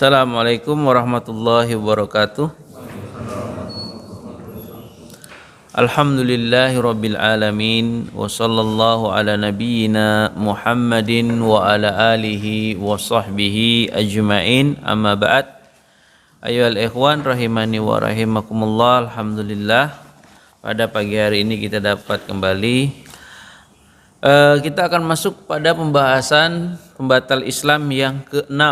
Assalamualaikum warahmatullahi wabarakatuh. Alhamdulillahi rabbil alamin. Wa sallallahu ala nabiyyina Muhammadin wa ala alihi wa sahbihi ajma'in. Amma ba'd. Ayyuhal ikhwan rahimani wa rahimakumullah. Alhamdulillah, pada pagi hari ini kita dapat kembali kita akan masuk pada pembahasan pembatal Islam yang ke-6,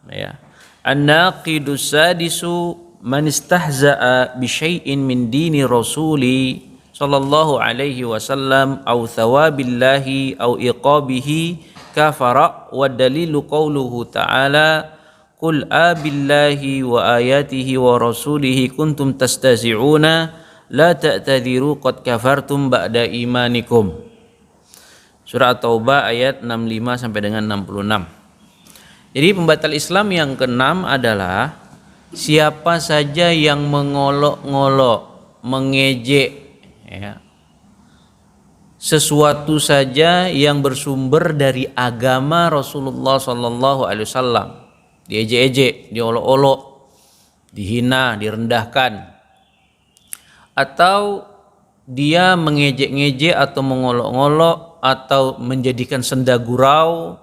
ya. An-naqidus sadisu man istahza'a bi syai'in min dini rasuli sallallahu alaihi wasallam aw thawabillahi aw iqabihi kafara, wa dalilu qawluhu ta'ala qul abillahi wa ayatihi wa rasulihi kuntum tastahzi'una la ta'tadhiru qad kafartum ba'da imanikum. Surah At-Taubah ayat 65 sampai dengan 66. Jadi pembatal Islam yang ke-6 adalah siapa saja yang mengolok-ngolok, mengejek, ya, sesuatu saja yang bersumber dari agama Rasulullah Sallallahu Alaihi Wasallam, diejek-ejek, diolok-olok, dihina, direndahkan, atau dia mengejek-ngejek atau mengolok-ngolok atau menjadikan senda gurau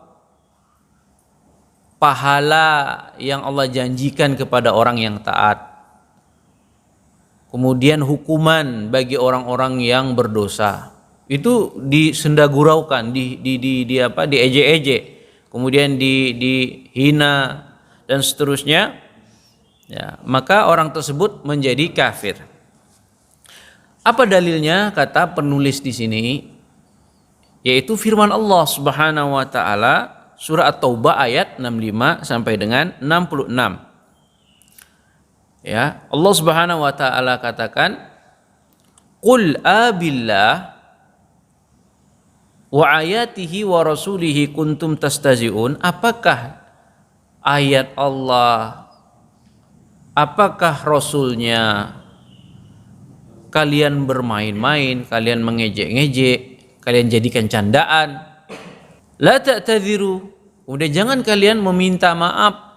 pahala yang Allah janjikan kepada orang yang taat, kemudian hukuman bagi orang-orang yang berdosa, itu disendaguraukan, diejek-ejek, kemudian dihina dan seterusnya, ya, maka orang tersebut menjadi kafir. Apa dalilnya? Kata penulis di sini, yaitu firman Allah Subhanahu wa taala surah At-Taubah ayat 65 sampai dengan 66. Ya, Allah Subhanahu wa taala katakan, "Qul abillah wa ayatihi wa rasulihi kuntum tastahzi'un." Apakah ayat Allah, apakah rasulnya kalian bermain-main, kalian mengejek-ngejek, kalian jadikan candaan? La ta'tadhiru, udah jangan kalian meminta maaf.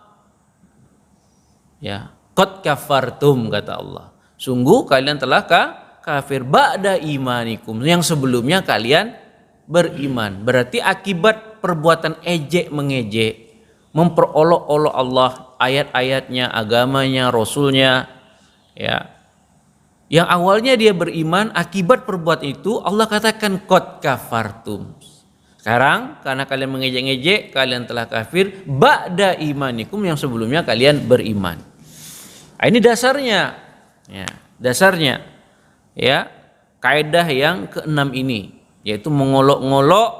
Ya, qad kafartum, kata Allah. Sungguh kalian telah kafir ba'da imanikum, yang sebelumnya kalian beriman. Berarti akibat perbuatan ejek mengejek, memperolok-olok Allah, ayat-ayatnya, agamanya, rasulnya, ya. Yang awalnya dia beriman, akibat perbuatan itu Allah katakan qad kafartum. Sekarang karena kalian mengejek-ngejek, kalian telah kafir ba'da imanikum, yang sebelumnya kalian beriman. Nah, ini dasarnya, ya, dasarnya, ya, kaidah yang ke-6 ini, yaitu mengolok-ngolok,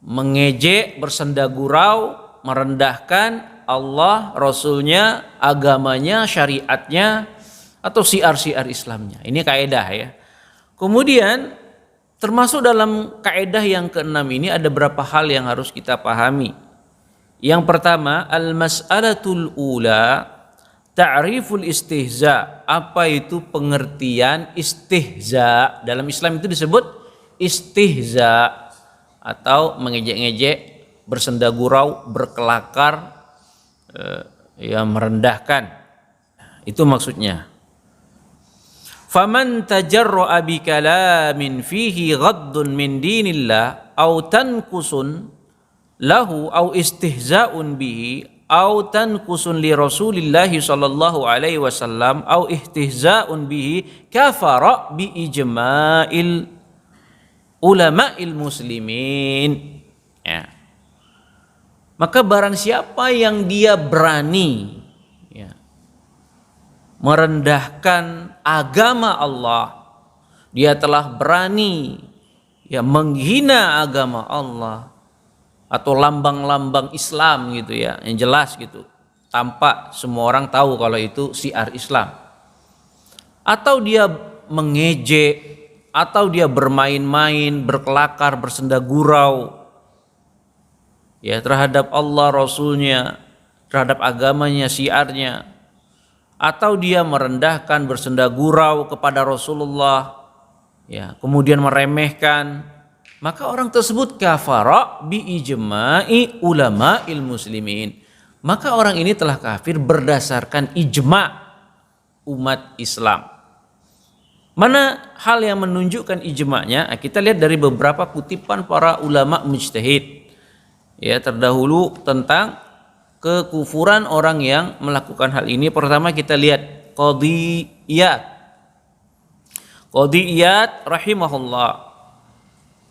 mengejek, bersendagurau, merendahkan Allah, Rasulnya, agamanya, syariatnya, atau siar-siar Islamnya. Ini kaidah, ya. Kemudian termasuk dalam kaidah yang ke-6 ini ada beberapa hal yang harus kita pahami. Yang pertama, al-mas'alatul ula ta'riful istihza. Apa itu pengertian istihza? Dalam Islam itu disebut istihza, atau mengejek-ngejek, bersendagurau, berkelakar, ya, merendahkan. Itu maksudnya. Faman tajarra'a bi kalamin fihi ghaddun min dinillah aw tankusun lahu aw istihza'un bihi aw tankusun li Rasulillah sallallahu alaihi wasallam aw istihza'un bihi kafara bi ijma'il ulama'il muslimin. Ya. Maka barang siapa yang dia berani, ya, merendahkan agama Allah, dia telah berani, ya, menghina agama Allah atau lambang-lambang Islam gitu, ya, yang jelas gitu, tampak semua orang tahu kalau itu syiar Islam, atau dia mengejek, atau dia bermain-main, berkelakar, bersendagurau, ya, terhadap Allah, Rasulnya, terhadap agamanya, syiarnya, atau dia merendahkan, bersendagurau kepada Rasulullah, ya, kemudian meremehkan, maka orang tersebut kafara bi ijma'i ulama'il muslimin, maka orang ini telah kafir berdasarkan ijma' umat Islam. Mana hal yang menunjukkan ijma'nya? Kita lihat dari beberapa kutipan para ulama mujtahid. Ya, terdahulu tentang kekufuran orang yang melakukan hal ini. Pertama kita lihat Qadiyat rahimahullah.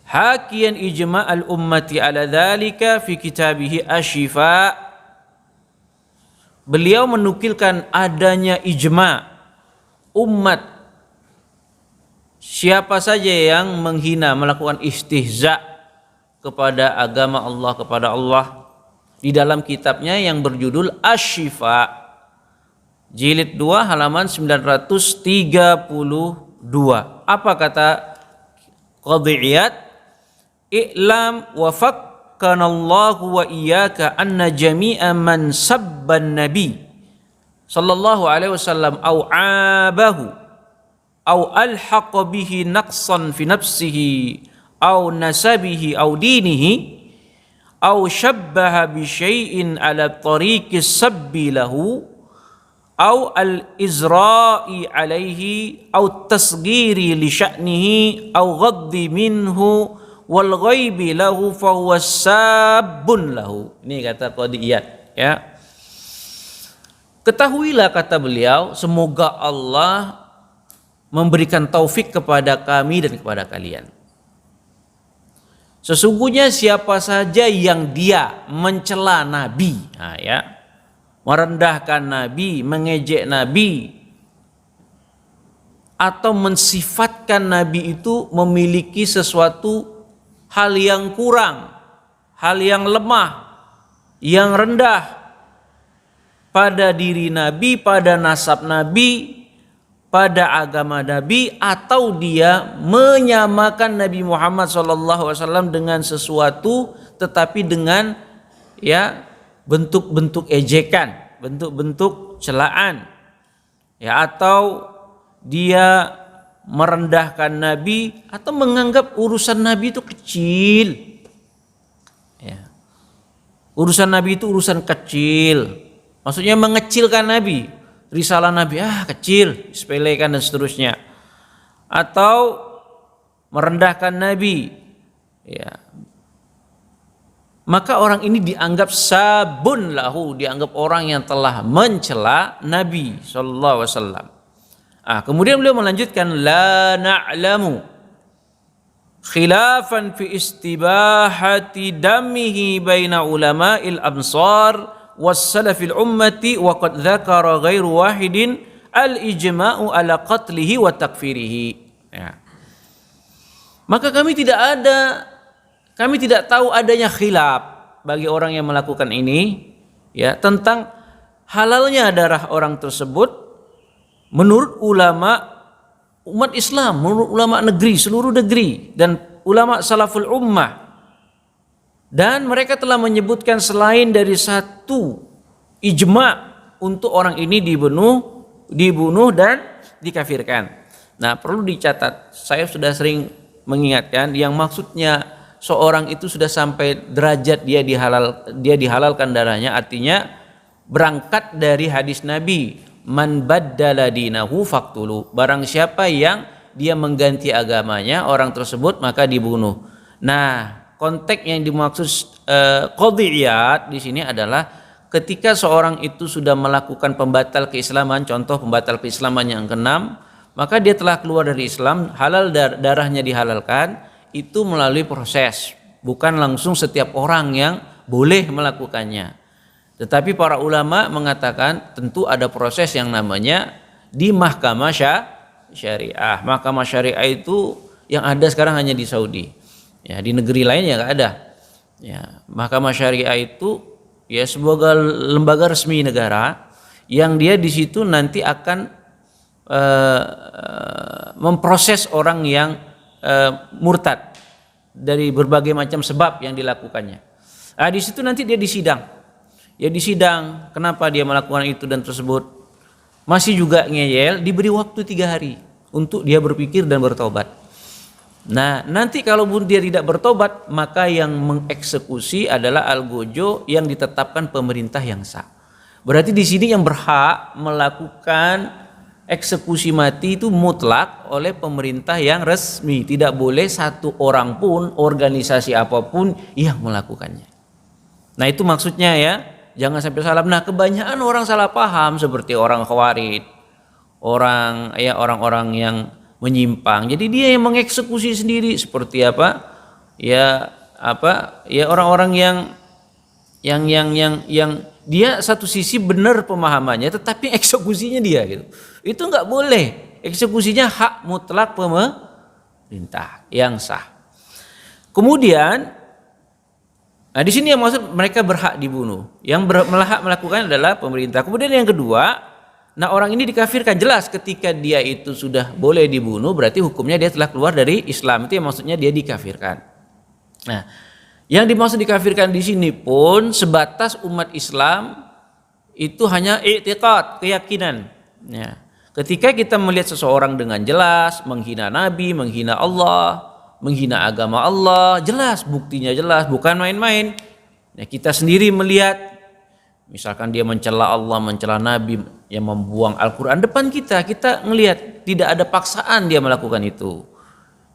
Hakiyan ijma' al-ummati ala dhalika fi kitabihi Asy-Syifa. Beliau menukilkan adanya ijma' umat siapa saja yang menghina, melakukan istihza kepada agama Allah, kepada Allah, di dalam kitabnya yang berjudul Asy-Syifa, jilid 2 halaman 932. Apa kata Qadiyat? I'lam wa fakkanallahu wa iyyaka anna jami'a man sabban nabi sallallahu alaihi wasallam au abahu au alhaqa bihi naqsan fi nafsihi au nasabihi au dinihi au syabbaha bi syai'in ala tariqis sabbi lahu au al-izra'i alaihi au tasghiri li sya'nihi au ghaddi minhu wal ghaibi lahu fa huwa sabbun lahu. Ini kata Qadiyat, ya. Ketahuilah, kata beliau, semoga Allah memberikan taufik kepada kami dan kepada kalian. Sesungguhnya siapa saja yang dia mencela Nabi, nah, ya, merendahkan Nabi, mengejek Nabi, atau mensifatkan Nabi itu memiliki sesuatu hal yang kurang, hal yang lemah, yang rendah pada diri Nabi, pada nasab Nabi, pada agama Nabi, atau dia menyamakan Nabi Muhammad SAW dengan sesuatu tetapi dengan, ya, bentuk-bentuk ejekan, bentuk-bentuk celaan, ya, atau dia merendahkan Nabi atau menganggap urusan Nabi itu kecil, ya. Urusan Nabi itu urusan kecil, maksudnya mengecilkan Nabi, risalah Nabi kecil, sepelekan dan seterusnya, atau merendahkan Nabi, ya. Maka orang ini dianggap sabun lahu, dianggap orang yang telah mencela Nabi sallallahu alaihi wasallam. Kemudian beliau melanjutkan, la na'lamu khilafan fi istibahati damihi baina ulama'il amsar was salafil ummati wa qad dzakara ghairu wahidin al-ijma'u ala qatlihi wa takfirihi, ya. Maka kami tidak tahu adanya khilaf bagi orang yang melakukan ini, ya, tentang halalnya darah orang tersebut menurut ulama umat Islam, menurut ulama negeri, seluruh negeri, dan ulama salaful ummah. Dan mereka telah menyebutkan selain dari satu ijma' untuk orang ini dibunuh dan dikafirkan. Nah, perlu dicatat, saya sudah sering mengingatkan, yang maksudnya seorang itu sudah sampai derajat dia dihalalkan darahnya, artinya berangkat dari hadis Nabi, man baddala dinahu faqtulu, barang siapa yang dia mengganti agamanya, orang tersebut maka dibunuh. Nah, konteks yang dimaksud qadiyat di sini adalah ketika seorang itu sudah melakukan pembatal keislaman, contoh pembatal keislaman yang keenam, maka dia telah keluar dari Islam, halal darahnya dihalalkan, itu melalui proses, bukan langsung setiap orang yang boleh melakukannya. Tetapi para ulama mengatakan tentu ada proses yang namanya di mahkamah syariah. Mahkamah syariah itu yang ada sekarang hanya di Saudi, ya, di negeri lain ya nggak ada, ya. Mahkamah syariah itu, ya, sebuah lembaga resmi negara yang dia di situ nanti akan memproses orang yang murtad dari berbagai macam sebab yang dilakukannya. Di situ nanti dia disidang. Ya, disidang kenapa dia melakukan itu dan tersebut, masih juga ngeyel, diberi waktu 3 hari untuk dia berpikir dan bertobat. Nah, nanti kalau dia tidak bertobat, maka yang mengeksekusi adalah algojo yang ditetapkan pemerintah yang sah. Berarti di sini yang berhak melakukan eksekusi mati itu mutlak oleh pemerintah yang resmi. Tidak boleh satu orang pun, organisasi apapun yang melakukannya. Nah, itu maksudnya ya. Jangan sampai salah. Nah, kebanyakan orang salah paham seperti orang Khawarij, orang-orang yang menyimpang. Jadi dia yang mengeksekusi sendiri seperti apa? Ya orang-orang yang dia satu sisi benar pemahamannya tetapi eksekusinya dia gitu. Itu enggak boleh. Eksekusinya hak mutlak pemerintah yang sah. Kemudian di sini yang maksud mereka berhak dibunuh. Yang berhak melakukan adalah pemerintah. Kemudian yang kedua, nah orang ini dikafirkan jelas ketika dia itu sudah boleh dibunuh berarti hukumnya dia telah keluar dari Islam. Itu yang maksudnya dia dikafirkan. Nah, yang dimaksud dikafirkan di sini pun sebatas umat Islam itu hanya i'tiqad, keyakinan. Ya. Ketika kita melihat seseorang dengan jelas menghina Nabi, menghina Allah, menghina agama Allah, jelas buktinya jelas, bukan main-main. Ya, kita sendiri melihat misalkan dia mencela Allah, mencela Nabi, yang membuang Al-Quran depan kita ngelihat tidak ada paksaan dia melakukan itu.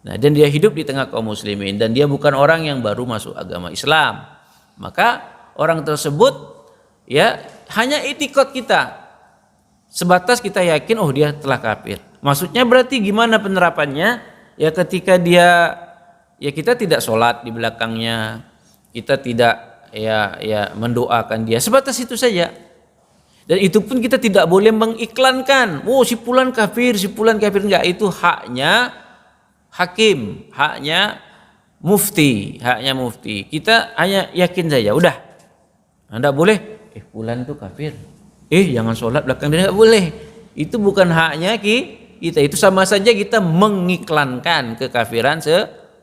Nah, dan dia hidup di tengah kaum muslimin dan dia bukan orang yang baru masuk agama Islam. Maka orang tersebut ya hanya itikad kita. Sebatas kita yakin oh dia telah kafir. Maksudnya berarti gimana penerapannya? Ya ketika dia ya kita tidak sholat di belakangnya, kita tidak ya mendoakan dia, sebatas itu saja. Dan itu pun kita tidak boleh mengiklankan, oh si fulan kafir, enggak, itu haknya hakim, haknya mufti. Kita hanya yakin saja, udah. Anda boleh, fulan itu kafir, jangan sholat belakang dia, enggak boleh. Itu bukan haknya kita, itu sama saja kita mengiklankan kekafiran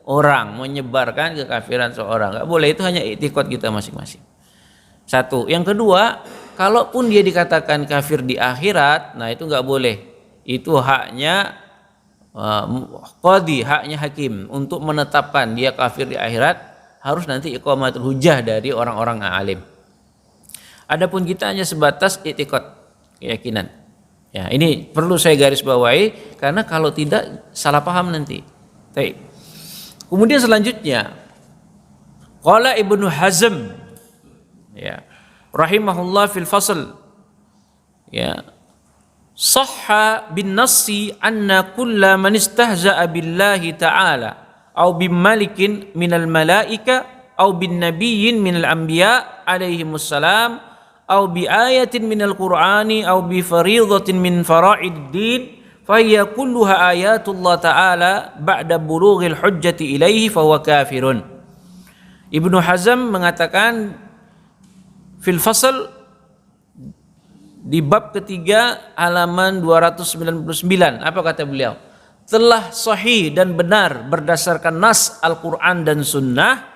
orang, menyebarkan kekafiran seorang. Enggak boleh, itu hanya i'tiqad kita masing-masing. Satu. Yang kedua, kalaupun dia dikatakan kafir di akhirat, nah itu enggak boleh. Itu haknya qadhi, haknya hakim untuk menetapkan dia kafir di akhirat, harus nanti iqamatul hujjah dari orang-orang alim. Adapun kita hanya sebatas i'tiqad, keyakinan. Ya, ini perlu saya garis bawahi karena kalau tidak salah paham nanti. Baik. Kemudian selanjutnya qala Ibnu Hazm ya rahimahullah fil fasl ya sahha bin nassi anna kulla man istahza'a billahi ta'ala aw bimalikin minal malaika aw bin nabiyyin minal anbiya alaihimus salam aw bi ayatin minal qur'ani aw bi fariidatin min fara'iddin fahiyya kulluha ayatullah ta'ala ba'da bulughil hujjati ilaihi fahuwa kafirun. Ibnu Hazm mengatakan fil fasl di bab ketiga halaman 299, apa kata beliau? Telah sahih dan benar berdasarkan nas Al-Quran dan Sunnah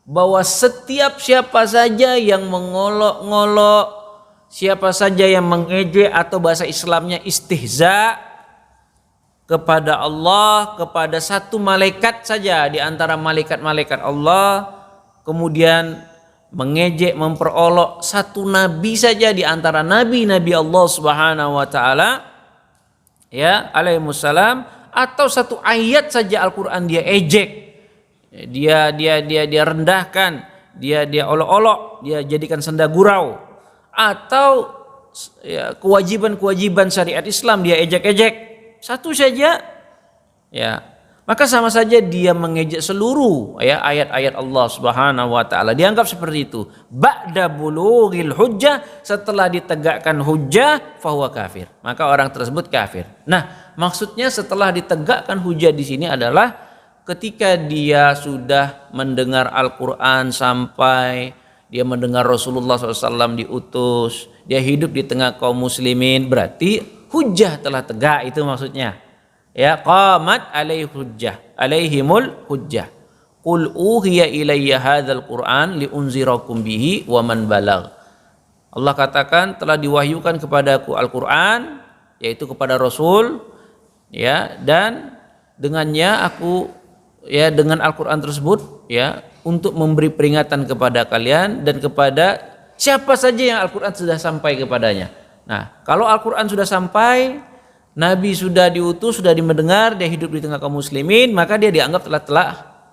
bahwa setiap siapa saja yang mengolok-ngolok, siapa saja yang mengejek atau bahasa Islamnya istihza kepada Allah, kepada satu malaikat saja di antara malaikat-malaikat Allah, kemudian mengejek, memperolok satu nabi saja di antara nabi-nabi Allah Subhanahu wa taala ya alaihissalam, atau satu ayat saja Al-Qur'an dia ejek, dia rendahkan, dia olok-olok, dia jadikan senda gurau, atau ya, kewajiban syariat Islam dia ejek-ejek satu saja, ya maka sama saja dia mengejek seluruh ya ayat-ayat Allah Subhanahu wa taala. Dianggap seperti itu. Ba'da bulughil hujjah, setelah ditegakkan hujjah, fahuwa kafir. Maka orang tersebut kafir. Nah, maksudnya setelah ditegakkan hujjah di sini adalah ketika dia sudah mendengar Al-Qur'an sampai dia mendengar Rasulullah SAW diutus, dia hidup di tengah kaum muslimin, berarti hujjah telah tegak, itu maksudnya. Ya, qamat alaihimul hujjah. Qul uhiya ilayya hadzal Qur'an liunzirakum bihi wa man balagh. Allah katakan telah diwahyukan kepadaku Al-Qur'an, yaitu kepada Rasul, ya, dan dengannya aku ya dengan Al-Qur'an tersebut ya untuk memberi peringatan kepada kalian dan kepada siapa saja yang Al-Qur'an sudah sampai kepadanya. Nah, kalau Al-Qur'an sudah sampai, Nabi sudah diutus, sudah mendengar, dia hidup di tengah kaum muslimin, maka dia dianggap telah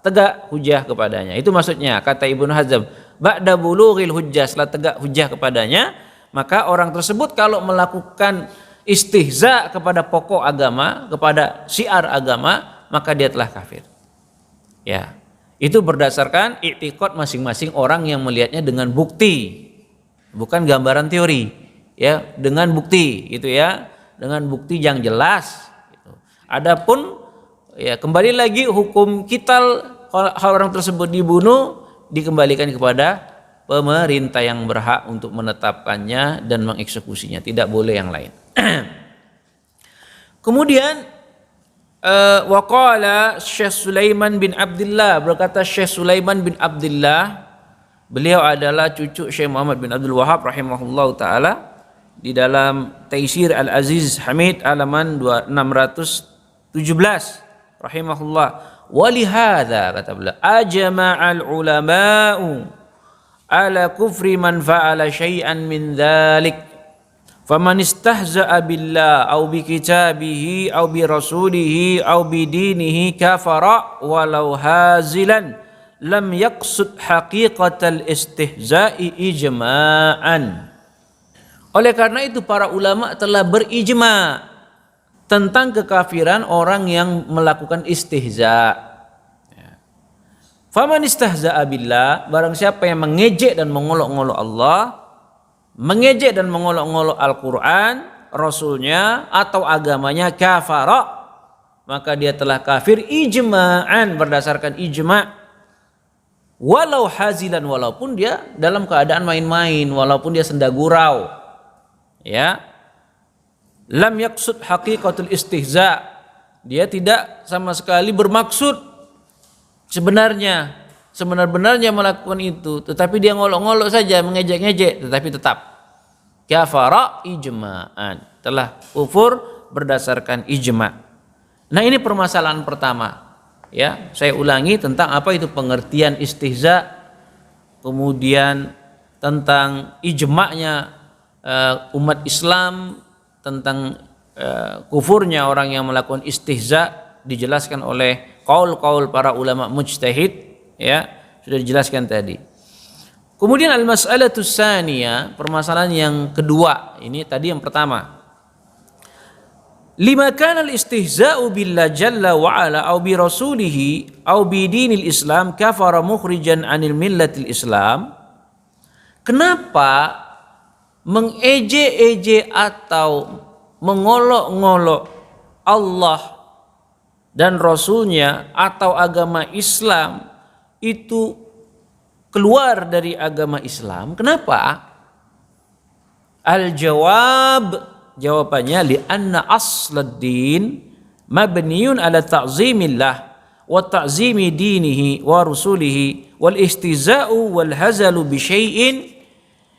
tegak hujah kepadanya. Itu maksudnya kata Ibnu Hazm, ba'da bulughil hujjah, setelah tegak hujah kepadanya, maka orang tersebut kalau melakukan istihza kepada pokok agama, kepada syiar agama, maka dia telah kafir. Ya. Itu berdasarkan i'tiqad masing-masing orang yang melihatnya dengan bukti. Bukan gambaran teori, ya, dengan bukti gitu ya. Dengan bukti yang jelas. Adapun ya kembali lagi hukum qital orang tersebut dibunuh dikembalikan kepada pemerintah yang berhak untuk menetapkannya dan mengeksekusinya, tidak boleh yang lain. Kemudian waqala Syekh Sulaiman bin Abdullah, berkata Syekh Sulaiman bin Abdullah, beliau adalah cucu Syekh Muhammad bin Abdul Wahhab rahimahullahu taala, di dalam Taisir Al-Aziz Hamid halaman 617 rahimahullah, walihada kata beliau ajma'al ulama'u ala kufri man fa'ala syai'an min dzalik faman istahza'a billah aw bi kitabihi aw bi rasulihi aw bi dinihi kafara walau hazilan lam yaqsud haqiqatal istihza'i ijma'an. Oleh karena itu para ulama telah berijma tentang kekafiran orang yang melakukan istihza. Faman istahza'a billah, barang siapa yang mengejek dan mengolok-olok Allah, mengejek dan mengolok-olok Al-Qur'an, Rasulnya atau agamanya, kafara, maka dia telah kafir ijma'an, berdasarkan ijma'. Walau hazilan, walaupun dia dalam keadaan main-main, walaupun dia senda gurau. Ya, lam yaqsud haqiqatul istihza, dia tidak sama sekali bermaksud sebenar-benarnya melakukan itu, tetapi dia ngolok-ngolok saja, mengejek-ngejek, tetapi tetap kafara ijma'an, telah kufur berdasarkan ijma'. Nah, ini permasalahan pertama. Ya, saya ulangi tentang apa itu pengertian istihza, kemudian tentang ijma'nya umat Islam, tentang kufurnya orang yang melakukan istihza, dijelaskan oleh qaul-qaul para ulama mujtahid, ya, sudah dijelaskan tadi. Kemudian al-mas'alatus tsaniyah, permasalahan yang kedua, ini tadi yang pertama. Lima kana al-istihza'u billah jalla wa ala aw bi rasulihi aw bi dinil Islam kafara mukhrijan 'anil millatil Islam. Kenapa mengejek-ejek atau mengolok-ngolok Allah dan Rasulnya atau agama Islam itu keluar dari agama Islam? Kenapa? Al-jawab, jawabannya li'anna asladdin mabniyun ala ta'zimillah wa ta'zimi dinihi wa rusulihi wal istihza'u wal hazalu bi syai'in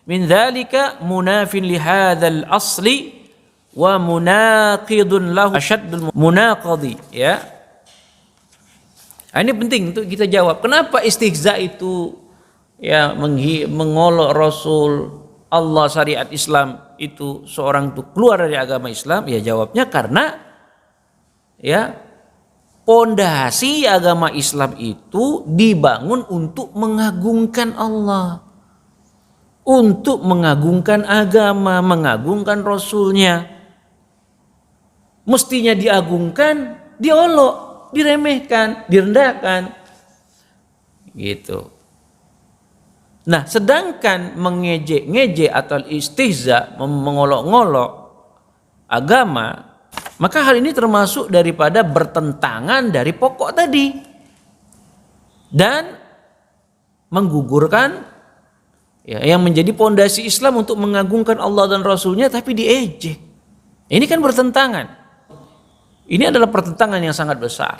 min dzalika munafin li hadzal asli wa munaqidun lahu asyaddul munaqadi. Ya, ini penting untuk kita jawab. Kenapa istihza itu ya mengolok Rasul, Allah, syariat Islam itu seorang itu keluar dari agama Islam? Ya, jawabnya karena ya pondasi agama Islam itu dibangun untuk mengagungkan Allah, untuk mengagungkan agama, mengagungkan Rasulnya. Mestinya diagungkan, diolok, diremehkan, direndahkan, gitu. Nah, sedangkan mengejek-ngejek atau istihza, mengolok-ngolok agama, maka hal ini termasuk daripada bertentangan dari pokok tadi dan menggugurkan ya, yang menjadi pondasi Islam untuk mengagungkan Allah dan Rasulnya, tapi diejek. Ini kan bertentangan. Ini adalah pertentangan yang sangat besar.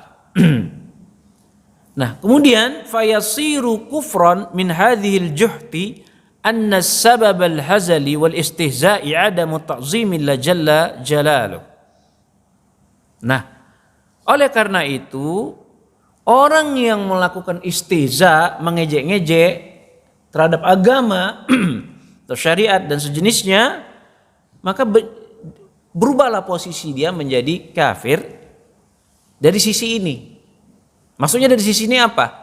Nah, kemudian fayasiru kufran min hadhil juhti anna sabab al-hazali wal istihza'i adamu ta'zimillah jalla jalaluh. Nah, oleh karena itu Orang yang melakukan istihza, mengejek-ngejek terhadap agama atau syariat dan sejenisnya, maka berubahlah posisi dia menjadi kafir dari sisi ini. Maksudnya dari sisi ini apa?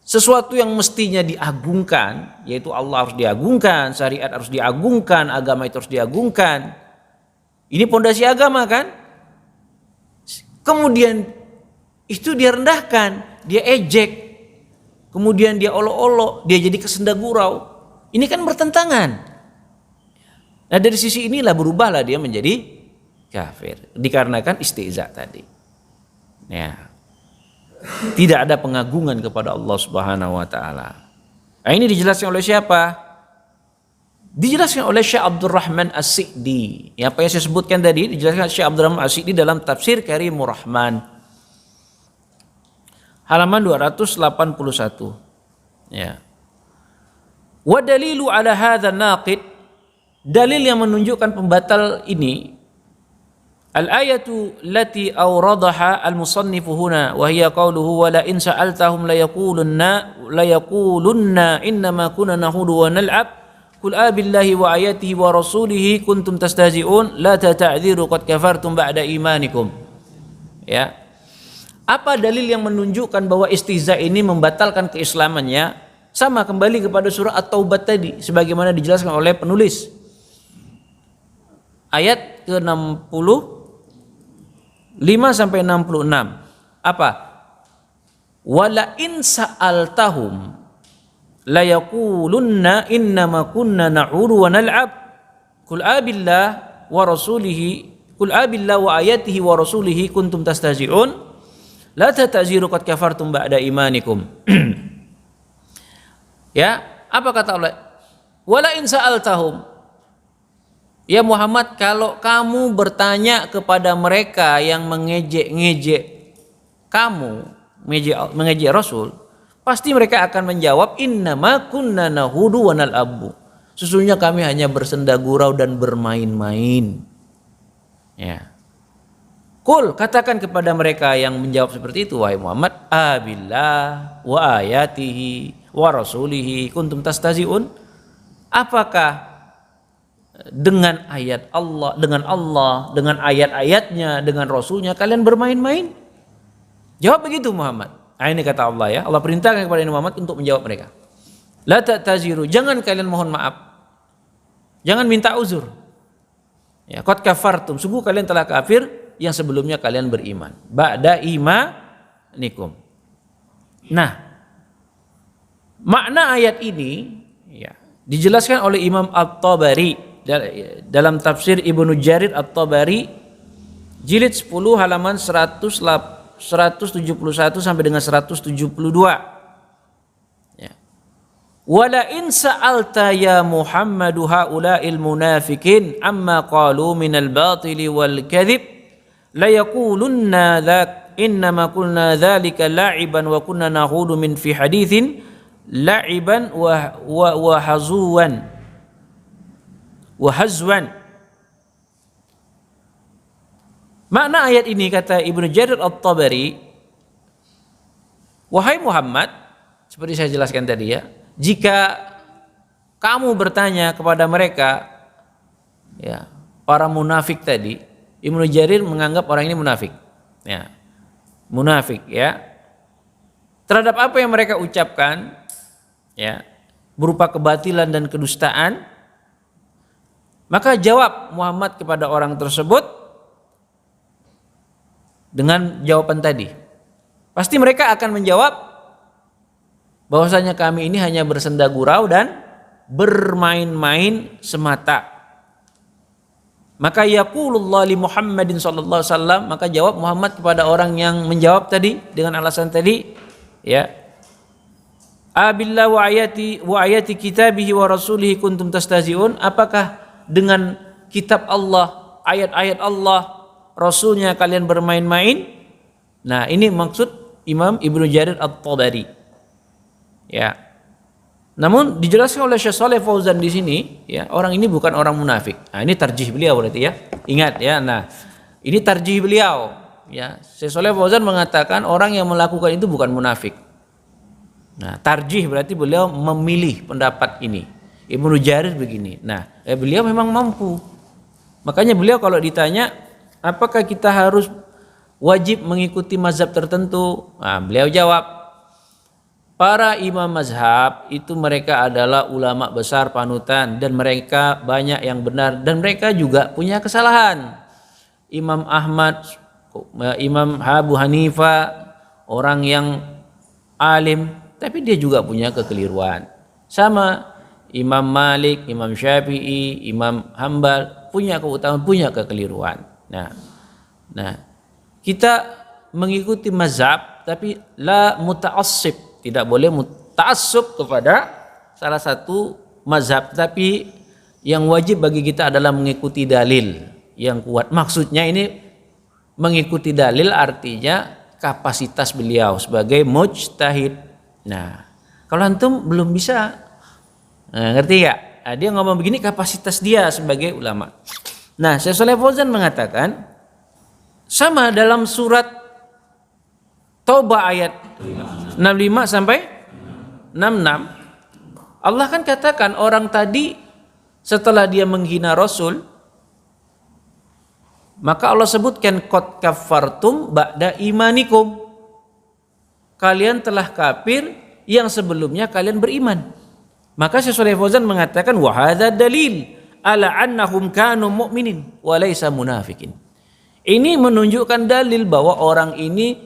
Sesuatu yang mestinya diagungkan, yaitu Allah harus diagungkan, syariat harus diagungkan, agama itu harus diagungkan. Ini pondasi agama kan? Kemudian itu dia rendahkan, dia ejek, kemudian dia olok-olok, dia jadi kesenda gurau. Ini kan bertentangan. Nah dari sisi inilah berubahlah dia menjadi kafir, dikarenakan istihza tadi. Ya. Tidak ada pengagungan kepada Allah Subhanahu wa taala. Nah, ini dijelaskan oleh siapa? Dijelaskan oleh Syekh Abdurrahman As-Sa'di. Ya, apa yang saya sebutkan tadi dijelaskan Syekh Abdurrahman As-Sa'di dalam Tafsir Karimur Rahman. Halaman 281. Ya. Wa dalilu ala hadza naqid, dalil yang menunjukkan pembatal ini, al-ayatu allati awradaha al-musannifu huna wa hiya qawluhu wa la in sa'altahum la yaqulunna innama kunna nahudu wa nal'ab qul abillahi wa ayatihi wa rasulihi kuntum tastahzi'un la ta'dziru qad kafartum ba'da imanikum. Ya. Apa dalil yang menunjukkan bahwa istihza ini membatalkan keislamannya? Sama kembali kepada surah At-Taubah tadi sebagaimana dijelaskan oleh penulis. Ayat ke-65 sampai 66. Apa? Wala in sa'altahum la yaqulunna innama kunna na'udu wa nal'ab qul abillah wa rasulihi qul abillah wa ayatihi wa rasulihi kuntum tastahzi'un la ta'taziru qad kafartum ba'da imanikum. Ya, apa kata Allah? Wala in sa'altahum, ya Muhammad, kalau kamu bertanya kepada mereka yang mengejek-ngejek kamu, mengejek Rasul, pasti mereka akan menjawab innama kunna nahudu wa nal'abu. Sesungguhnya kami hanya bersenda gurau dan bermain-main. Ya. Qul, katakan kepada mereka yang menjawab seperti itu, wahai Muhammad, abillah wa ayatihi wa rasulihi kuntum tastahzi'un. Apakah dengan ayat Allah, dengan ayat-ayatnya, dengan Rasulnya kalian bermain-main? Jawab begitu Muhammad. Nah, ini kata Allah ya. Allah perintahkan kepada Muhammad untuk menjawab mereka. La ta'taziru, jangan kalian mohon maaf. Jangan minta uzur. Ya, qad kafartum, sungguh kalian telah kafir yang sebelumnya kalian beriman. Ba'da imanikum. Nah, makna ayat ini ya, dijelaskan oleh Imam At-Tabari dalam tafsir Ibnu Jarir At-Tabari jilid 10 halaman 171 sampai dengan 172. Ya. Wala in sa'alta ya Muhammadu haula'il munafikin amma qalu minal batili wal kadhib la yaqulunna dzak innama qulna dzalika la'iban wa kunna nahudu min fi haditsin la'iban wa hazuwan wa hazwan. Makna ayat ini kata Ibnu Jarir At-Tabari, wahai Muhammad, seperti saya jelaskan tadi ya, jika kamu bertanya kepada mereka ya, para munafik tadi, Ibnu Jarir menganggap orang ini munafik. Ya. Munafik ya. Terhadap apa yang mereka ucapkan ya, berupa kebatilan dan kedustaan, maka jawab Muhammad kepada orang tersebut dengan jawaban tadi. Pasti mereka akan menjawab bahwasanya kami ini hanya bersenda gurau dan bermain-main semata. Maka yaqulullah li Muhammadin sallallahu alaihi wasallam, maka jawab Muhammad kepada orang yang menjawab tadi dengan alasan tadi ya, abillah wa ayati kitabihi wa rasulihi kuntum tastahzi'un, apakah dengan kitab Allah, ayat-ayat Allah, Rasulnya kalian bermain-main? Nah, ini maksud Imam Ibnu Jarir At-Tabari. Ya. Namun dijelaskan oleh Syekh Shalih Fauzan di sini, ya, orang ini bukan orang munafik. Nah, ini tarjih beliau berarti ya. Ingat ya. Nah, ini tarjih beliau. ya. Syekh Shalih Fauzan mengatakan orang yang melakukan itu bukan munafik. Nah, tarjih berarti beliau memilih pendapat ini. Ibnu Jarir begini. Nah, beliau memang mampu. Makanya beliau kalau ditanya apakah kita harus wajib mengikuti mazhab tertentu? Nah, beliau jawab, para imam mazhab itu mereka adalah ulama besar panutan dan mereka banyak yang benar dan mereka juga punya kesalahan. Imam Ahmad, Imam Abu Hanifah, orang yang alim tapi dia juga punya kekeliruan. Sama Imam Malik, Imam Syafi'i, Imam Hambal punya keutamaan, punya kekeliruan. Nah, kita mengikuti mazhab tapi la muta'assib, tidak boleh muta'assub kepada salah satu mazhab, tapi yang wajib bagi kita adalah mengikuti dalil yang kuat. Maksudnya ini mengikuti dalil artinya kapasitas beliau sebagai mujtahid. Nah, kalau antum belum bisa, ngerti gak? Nah, dia ngomong begini kapasitas dia sebagai ulama. Nah, Syekh Shalih Fauzan mengatakan sama dalam surat Taubah ayat 65 sampai 66. Allah kan katakan orang tadi setelah dia menghina Rasul, maka Allah sebutkan qad kaffartum ba'da imanikum. Kalian telah kafir yang sebelumnya kalian beriman. Maka Syekh Shalih Fauzan mengatakan wa hadza dalil ala annahum kanu mu'minin wa laysa munafikin. Ini menunjukkan dalil bahwa orang ini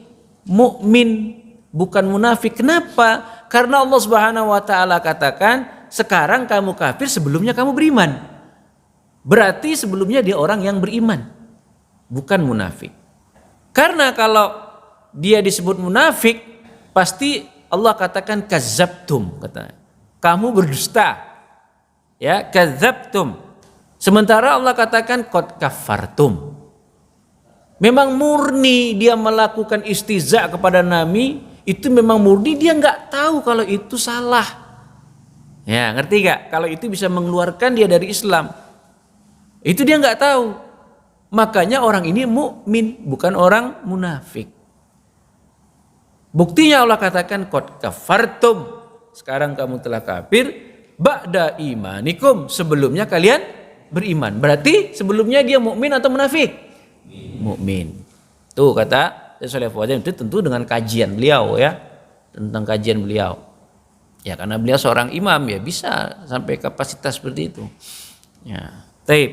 mukmin bukan munafik. Kenapa? Karena Allah Subhanahu wa taala katakan sekarang kamu kafir, sebelumnya kamu beriman. Berarti sebelumnya dia orang yang beriman, bukan munafik. Karena kalau dia disebut munafik, pasti Allah katakan kadzabtum, kata. Kamu berdusta. Ya, kadzabtum. Sementara Allah katakan qad kafartum. Memang murni dia melakukan istihza kepada Nabi, itu memang murni dia nggak tahu kalau itu salah. Ya, ngerti gak? Kalau itu bisa mengeluarkan dia dari Islam, itu dia nggak tahu. Makanya orang ini mukmin, bukan orang munafik. Buktinya Allah katakan qad kafartum. Sekarang kamu telah kafir ba'da imanikum, sebelumnya kalian beriman. Berarti sebelumnya dia mukmin atau munafik? Mukmin. Tuh kata Syekh Shalih Fauzan, itu tentu dengan kajian beliau ya, tentang kajian beliau. Ya karena beliau seorang imam ya bisa sampai kapasitas seperti itu. Ya. Taib.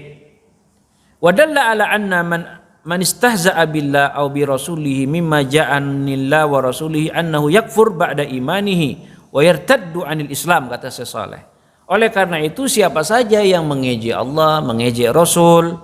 Wa dalla ala anna man istahza'a billah aw bi rasulih mimma ja'anillah wa rasulih annahu yakfur ba'da imanihi wa yartaddu 'anil Islam, kata Syekh Shalih. Oleh karena itu siapa saja yang mengejek Allah, mengejek Rasul,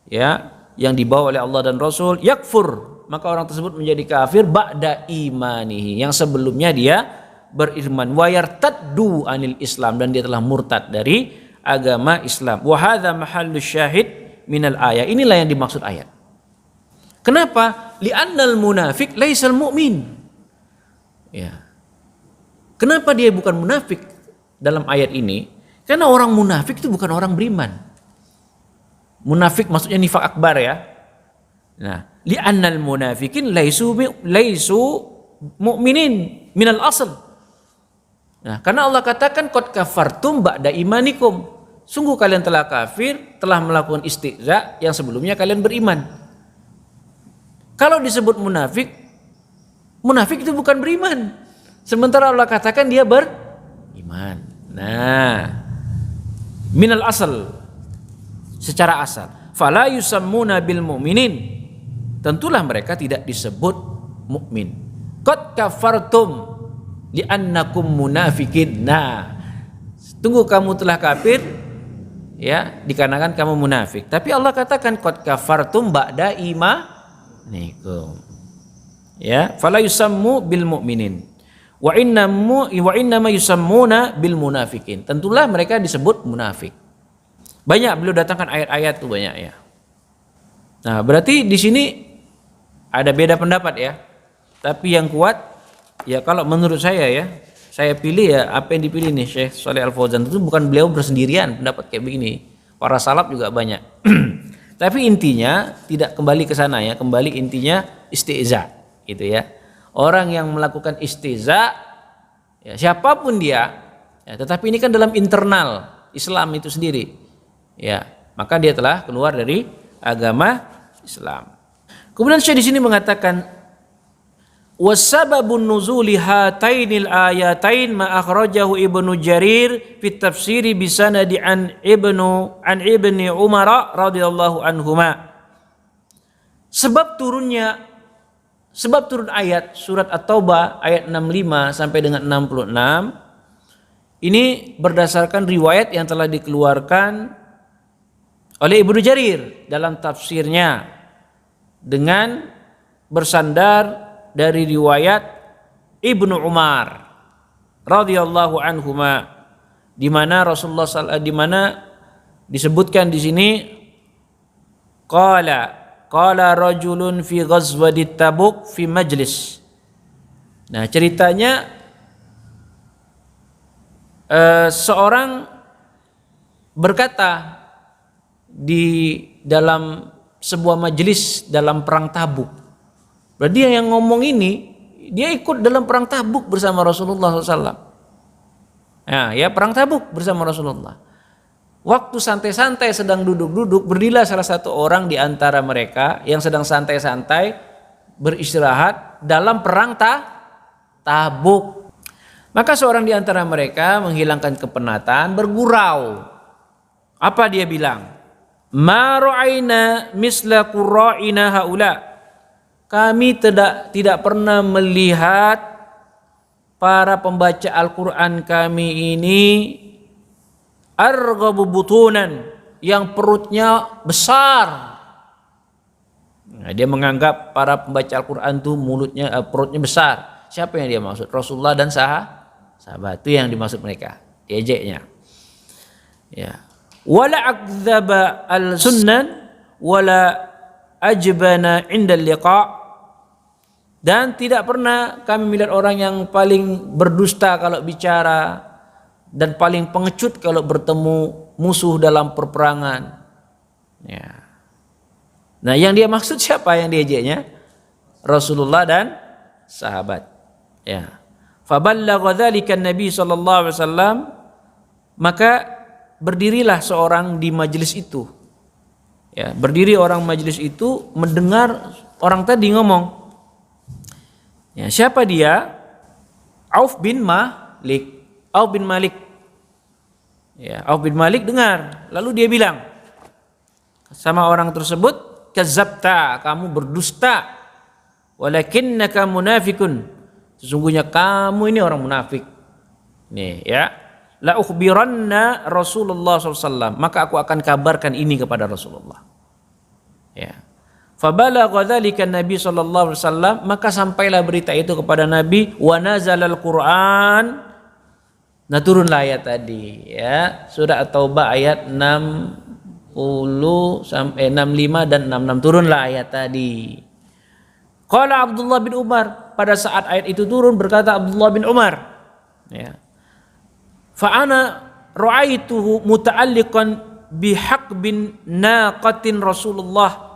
ya, yang dibawa oleh Allah dan Rasul, yakfur, maka orang tersebut menjadi kafir ba'da imanihi, yang sebelumnya dia beriman, wa yartaddu 'anil Islam, dan dia telah murtad dari agama Islam. Wa hadza mahallu syahid minal ayat. Inilah yang dimaksud ayat. Kenapa? Li'annal munafiq laisal mu'min. Ya. Kenapa dia bukan munafik dalam ayat ini? Karena orang munafik itu bukan orang beriman. Munafik maksudnya nifaq akbar ya. Nah, li'annal munafikin laisu mu'minin minal asl. Nah, karena Allah katakan qad kafartum ba'da imanikum. Sungguh kalian telah kafir, telah melakukan istihza yang sebelumnya kalian beriman. Kalau disebut munafik, munafik itu bukan beriman. Sementara Allah katakan dia beriman. Nah, minal asal, secara asal. Fala yusammuna bil mu'minin. Tentulah mereka tidak disebut mukmin. Qad kafartum li'annakum munafikin. Nah, tunggu kamu telah kafir ya, dikarenakan kamu munafik. Tapi Allah katakan qad kafartum ba'da imanikum. Ya, fala yusammu bil mu'minin. Wa innama yusammuna bil munafikin. Tentulah mereka disebut munafik. Banyak beliau datangkan ayat-ayat tuh banyak ya. Nah, berarti di sini ada beda pendapat ya. Tapi yang kuat ya kalau menurut saya ya, saya pilih ya apa yang dipilih nih Syekh Shalih Al Fauzan, itu bukan beliau bersendirian pendapat kayak begini. Para salaf juga banyak. Tapi intinya tidak kembali ke sana ya, kembali intinya istiza gitu ya. Orang yang melakukan istiza ya, siapapun dia ya, tetapi ini kan dalam internal Islam itu sendiri ya, maka dia telah keluar dari agama Islam. Kemudian Syekh di sini mengatakan wasababun nuzuli hatainil ayatain ma akhrajahu Ibnu Jarir fi tafsiri bi sanadi an ibni Umar radhiyallahu anhuma. Sebab turun ayat surat At-Taubah ayat 65 sampai dengan 66 ini berdasarkan riwayat yang telah dikeluarkan oleh Ibnu Jarir dalam tafsirnya dengan bersandar dari riwayat Ibnu Umar radhiyallahu anhuma, di mana Rasulullah di mana disebutkan di sini qala rajulun fi ghazwati Tabuk fi majlis. Nah, ceritanya seorang berkata di dalam sebuah majelis dalam perang Tabuk. Berarti dia yang ngomong ini, dia ikut dalam perang Tabuk bersama Rasulullah SAW. Ya, perang Tabuk bersama Rasulullah. Waktu santai-santai sedang duduk-duduk, berdirilah salah satu orang di antara mereka yang sedang santai-santai beristirahat dalam perang Tabuk. Maka seorang di antara mereka menghilangkan kepenatan, bergurau. Apa dia bilang? Ma ra'aina misla qurra'ina haula. Kami tidak pernah melihat para pembaca Al-Quran kami ini arghabu butunan, yang perutnya besar. Nah, dia menganggap para pembaca Al-Quran itu perutnya besar. Siapa yang dia maksud? Rasulullah dan sahabat, itu yang dimaksud mereka, diejeknya. Ya. Wala akdzaba al-sunnan wala ajbana inda liqa. Dan tidak pernah kami melihat orang yang paling berdusta kalau bicara dan paling pengecut kalau bertemu musuh dalam perperangan. Ya. Nah, yang dia maksud siapa yang diejeknya? Rasulullah dan sahabat. Ya. Faballagha dzalika Nabi sallallahu alaihi wasallam, maka berdirilah seorang di majelis itu. Ya, berdiri orang majelis itu mendengar orang tadi ngomong. Ya, siapa dia? Auf bin Malik. Ya, Auf bin Malik dengar, lalu dia bilang sama orang tersebut, kadzabta, kamu berdusta. Walakinnaka munafikun, sesungguhnya kamu ini orang munafik. Nih ya, la ukhbiranna Rasulullah SAW, maka aku akan kabarkan ini kepada Rasulullah. Ya. Fabalagha dzalika Nabi sallallahu alaihi wasallam, maka sampailah berita itu kepada Nabi, wa nazalal Qur'an. Nah, turunlah ayat tadi ya, surah At-Taubah ayat 65 dan 66, turunlah ayat tadi. Qala Abdullah bin Umar, pada saat ayat itu turun berkata Abdullah bin Umar, ya. Fa ana ra'aituhu muta'alliqan bihaqbin naqatin Rasulullah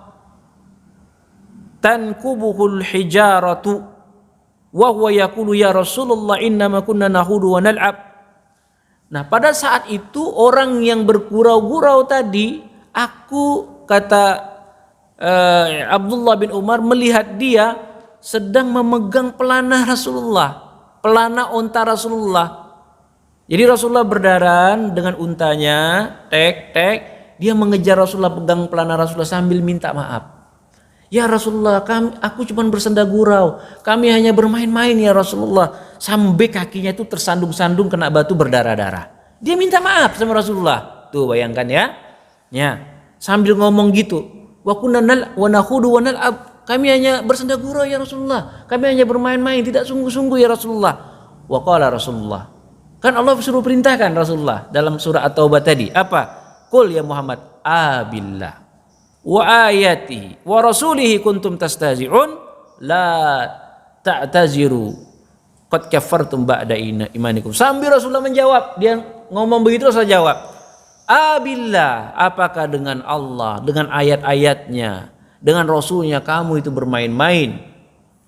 tankubuhul hijaratu wa huwa yaqulu ya Rasulullah innama kunna nahudu wa nal'ab. Nah, pada saat itu orang yang bergurau-gurau tadi, kata Abdullah bin Umar melihat dia sedang memegang pelana Rasulullah, pelana unta Rasulullah. Jadi Rasulullah berdaran dengan untanya, dia mengejar Rasulullah, pegang pelana Rasulullah sambil minta maaf. Ya Rasulullah, aku cuma bersenda gurau, kami hanya bermain-main ya Rasulullah. Sampai kakinya itu tersandung-sandung kena batu berdarah-darah. Dia minta maaf sama Rasulullah. Tuh bayangkan ya. Ya, sambil ngomong gitu. Wa kunna nakhudu wa nal'ab. Kami hanya bersenda gurau ya Rasulullah. Kami hanya bermain-main, tidak sungguh-sungguh ya Rasulullah. Wa qala Rasulullah. Kan Allah suruh perintahkan Rasulullah dalam surah At-Taubah tadi. Apa? Qul ya Muhammad, abillah wa ayati wa rasulihi kuntum tastazi'un la ta'taziru qad kafartum ba'da imanikum. Sambil Rasulullah menjawab, dia ngomong begitu, Rasul jawab, Abillah, apakah dengan Allah, dengan ayat-ayatnya, dengan Rasulnya kamu itu bermain-main?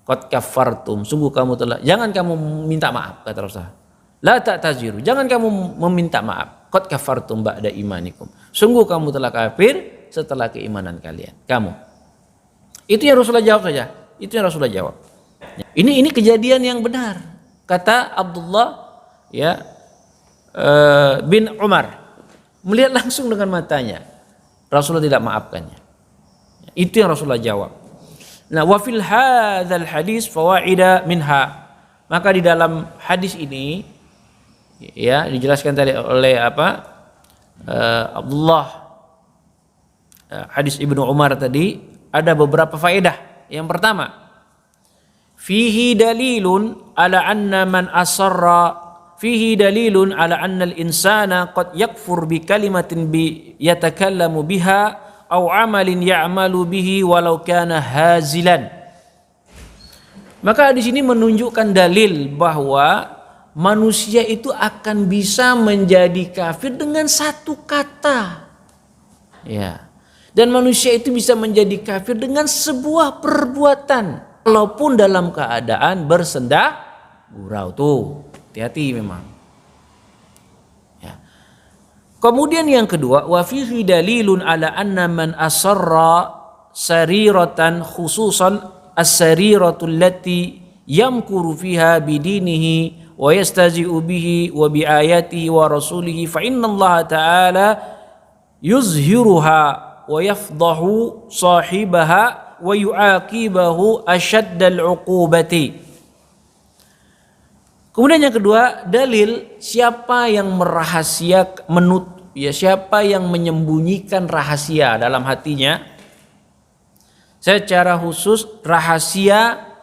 Qad kaffartum, sungguh kamu telah, jangan kamu minta maaf, kata Rasulullah. La ta'taziru, jangan kamu meminta maaf. Qad kaffartum ba'da imanikum, sungguh kamu telah kafir setelah keimanan kalian. Kamu. Itu yang Rasulullah jawab saja. Itu yang Rasulullah jawab. Ini kejadian yang benar. Kata Abdullah ya bin Umar, melihat langsung dengan matanya. Rasulullah tidak maafkannya. Itu yang Rasulullah jawab. Nah, wa fil hadzal hadis fawaida minha. Maka di dalam hadis ini ya dijelaskan tadi oleh Abdullah hadis Ibnu Umar tadi ada beberapa faedah. Yang pertama, fihi dalilun ala anna man asarra fihi dalilun ala anna al-insana qad yakfur bi kalimatin bi yatakallamu biha aw amalin ya'malu bihi walau kana hazilan. Maka di sini menunjukkan dalil bahwa manusia itu akan bisa menjadi kafir dengan satu kata. Ya. Dan manusia itu bisa menjadi kafir dengan sebuah perbuatan walaupun dalam keadaan bersendah gurau tuh. Hati-hati memang. Ya. Kemudian yang kedua, wa fihi dalilun ala anna man asarra sariratan khususan as-sariratul lati yamkuru fiha bidinihi wa yastazi'u bihi wa bi ayatihi wa rasulihi fa inna Allah ta'ala yuzhiruha wa yafdahu sahibaha wa yu'aqibahu ashaddal uqubati. Kemudian yang kedua, dalil siapa yang siapa yang menyembunyikan rahasia dalam hatinya. Secara khusus rahasia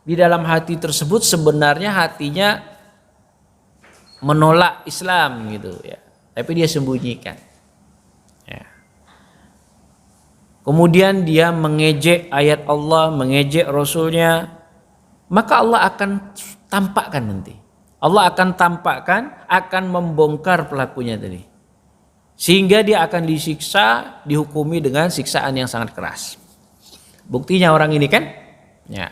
di dalam hati tersebut sebenarnya hatinya menolak Islam gitu ya. Tapi dia sembunyikan. Ya. Kemudian dia mengejek ayat Allah, mengejek Rasulnya, maka Allah akan tampakkan nanti. Allah akan tampakkan, akan membongkar pelakunya tadi. Sehingga dia akan disiksa, dihukumi dengan siksaan yang sangat keras. Buktinya orang ini kan? Ya.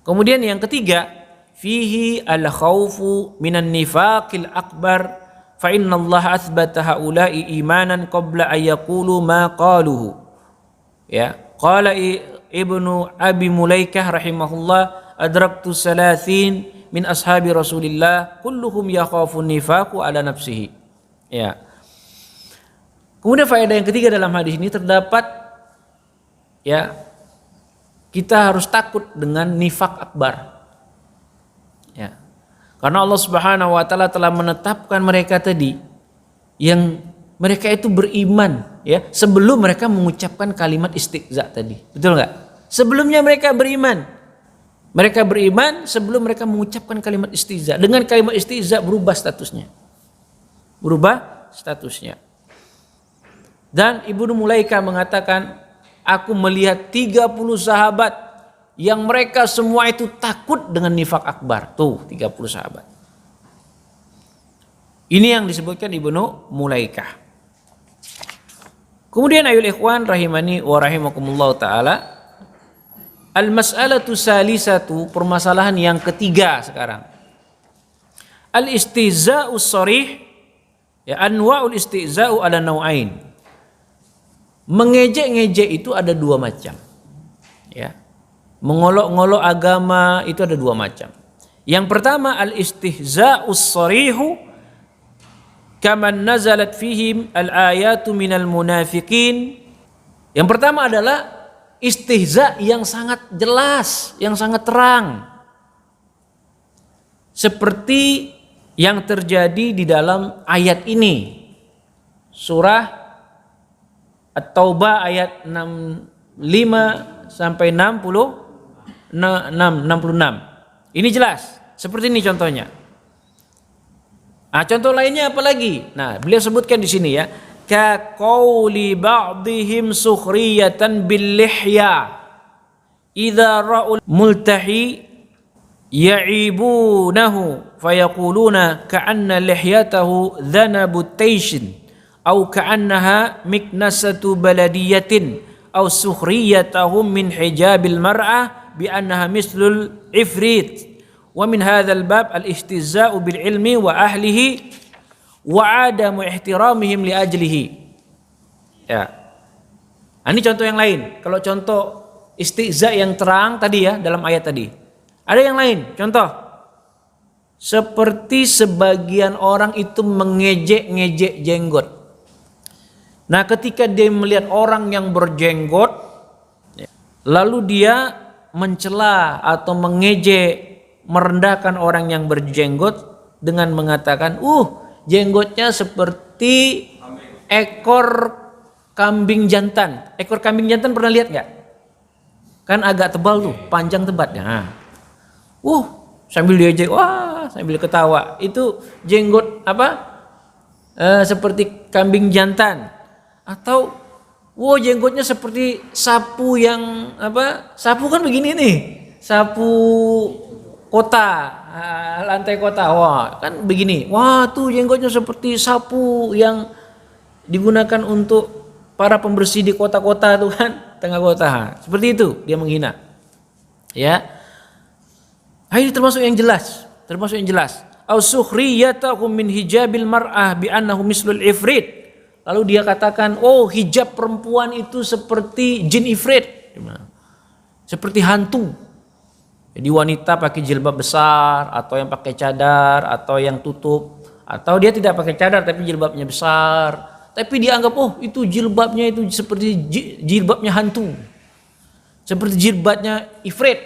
Kemudian yang ketiga, fihi al-khawfu minan nifaqil akbar fa inna Allah athbata haula'i imanan qabla an yaqulu ma qaluhu. Ya, qala Ibnu Abi Mulaikah rahimahullah adraktu salasin min ashabi Rasulillah kulluhum yakhafun nifaqu ala nafsihi. Ya. Kemudian faedah yang ketiga dalam hadis ini terdapat ya kita harus takut dengan nifak akbar. Ya. Karena Allah Subhanahu wa taala telah menetapkan mereka tadi yang mereka itu beriman ya sebelum mereka mengucapkan kalimat istighza tadi. Betul enggak? Sebelumnya mereka beriman. Mereka beriman sebelum mereka mengucapkan kalimat istighza. Dengan kalimat istighza berubah statusnya. Berubah statusnya. Dan Ibnu Mulaikah mengatakan, aku melihat 30 sahabat yang mereka semua itu takut dengan nifak akbar. Tuh 30 sahabat. Ini yang disebutkan Ibnu Mulaikah. Kemudian ayul ikhwan rahimani wa rahimakumullah ta'ala. Al-mas'alatu salisatu, permasalahan yang ketiga sekarang. Al-istihza'us sharih, ya anwa'ul istihza'u ala nau'ain. Mengejek-ngejek itu ada dua macam. Ya. Mengolok-ngolok agama itu ada dua macam. Yang pertama al-istihza'us sharihu kaman nazalat fihim al-ayatu minal munafiqin. Yang pertama adalah istihza yang sangat jelas, yang sangat terang. Seperti yang terjadi di dalam ayat ini. Surah At-Taubah ayat 65 sampai 66. Ini jelas. Seperti ini contohnya. Nah, contoh lainnya apa lagi? Nah, beliau sebutkan di sini ya. Ka qauli ba'dihim sukhriyatan bil lihya idza ra'ul multahi ya'ibunahu fayaquluna ka'anna lihyatahu dhanabu tayshin au ka'annaha miknasatu baladiyatin au sukhriyatahum min hijabil mar'ah bi annaha mislul ifrit wa min hadzal bab al istihza'u bil ilmi wa ahlihi wa adamu ihtiramihim li ajlihi. Ya. Ini contoh yang lain. Kalau contoh istihza yang terang tadi ya dalam ayat tadi. Ada yang lain. Contoh seperti sebagian orang itu mengejek-ngejek jenggot. Nah, ketika dia melihat orang yang berjenggot, lalu dia mencela atau mengejek, merendahkan orang yang berjenggot dengan mengatakan, jenggotnya seperti ekor kambing jantan. Ekor kambing jantan pernah lihat nggak? Kan agak tebal tuh, panjang tebatnya. Sambil diejek, sambil ketawa. Itu jenggot apa? Seperti kambing jantan. Atau jenggotnya seperti sapu yang apa? Sapu kan begini nih. Sapu kota, lantai kota. Kan begini. Tuh jenggotnya seperti sapu yang digunakan untuk para pembersih di kota-kota tuh kan, tengah kota. Seperti itu dia menghina. Ya. Ini termasuk yang jelas. Au sukhriyatahum min hijabil mar'ah bi annahu mislul ifrit. Lalu dia katakan, hijab perempuan itu seperti jin ifrit. Seperti hantu. Jadi wanita pakai jilbab besar, atau yang pakai cadar, atau yang tutup. Atau dia tidak pakai cadar tapi jilbabnya besar. Tapi dianggap, itu jilbabnya itu seperti jilbabnya hantu. Seperti jilbabnya ifrit.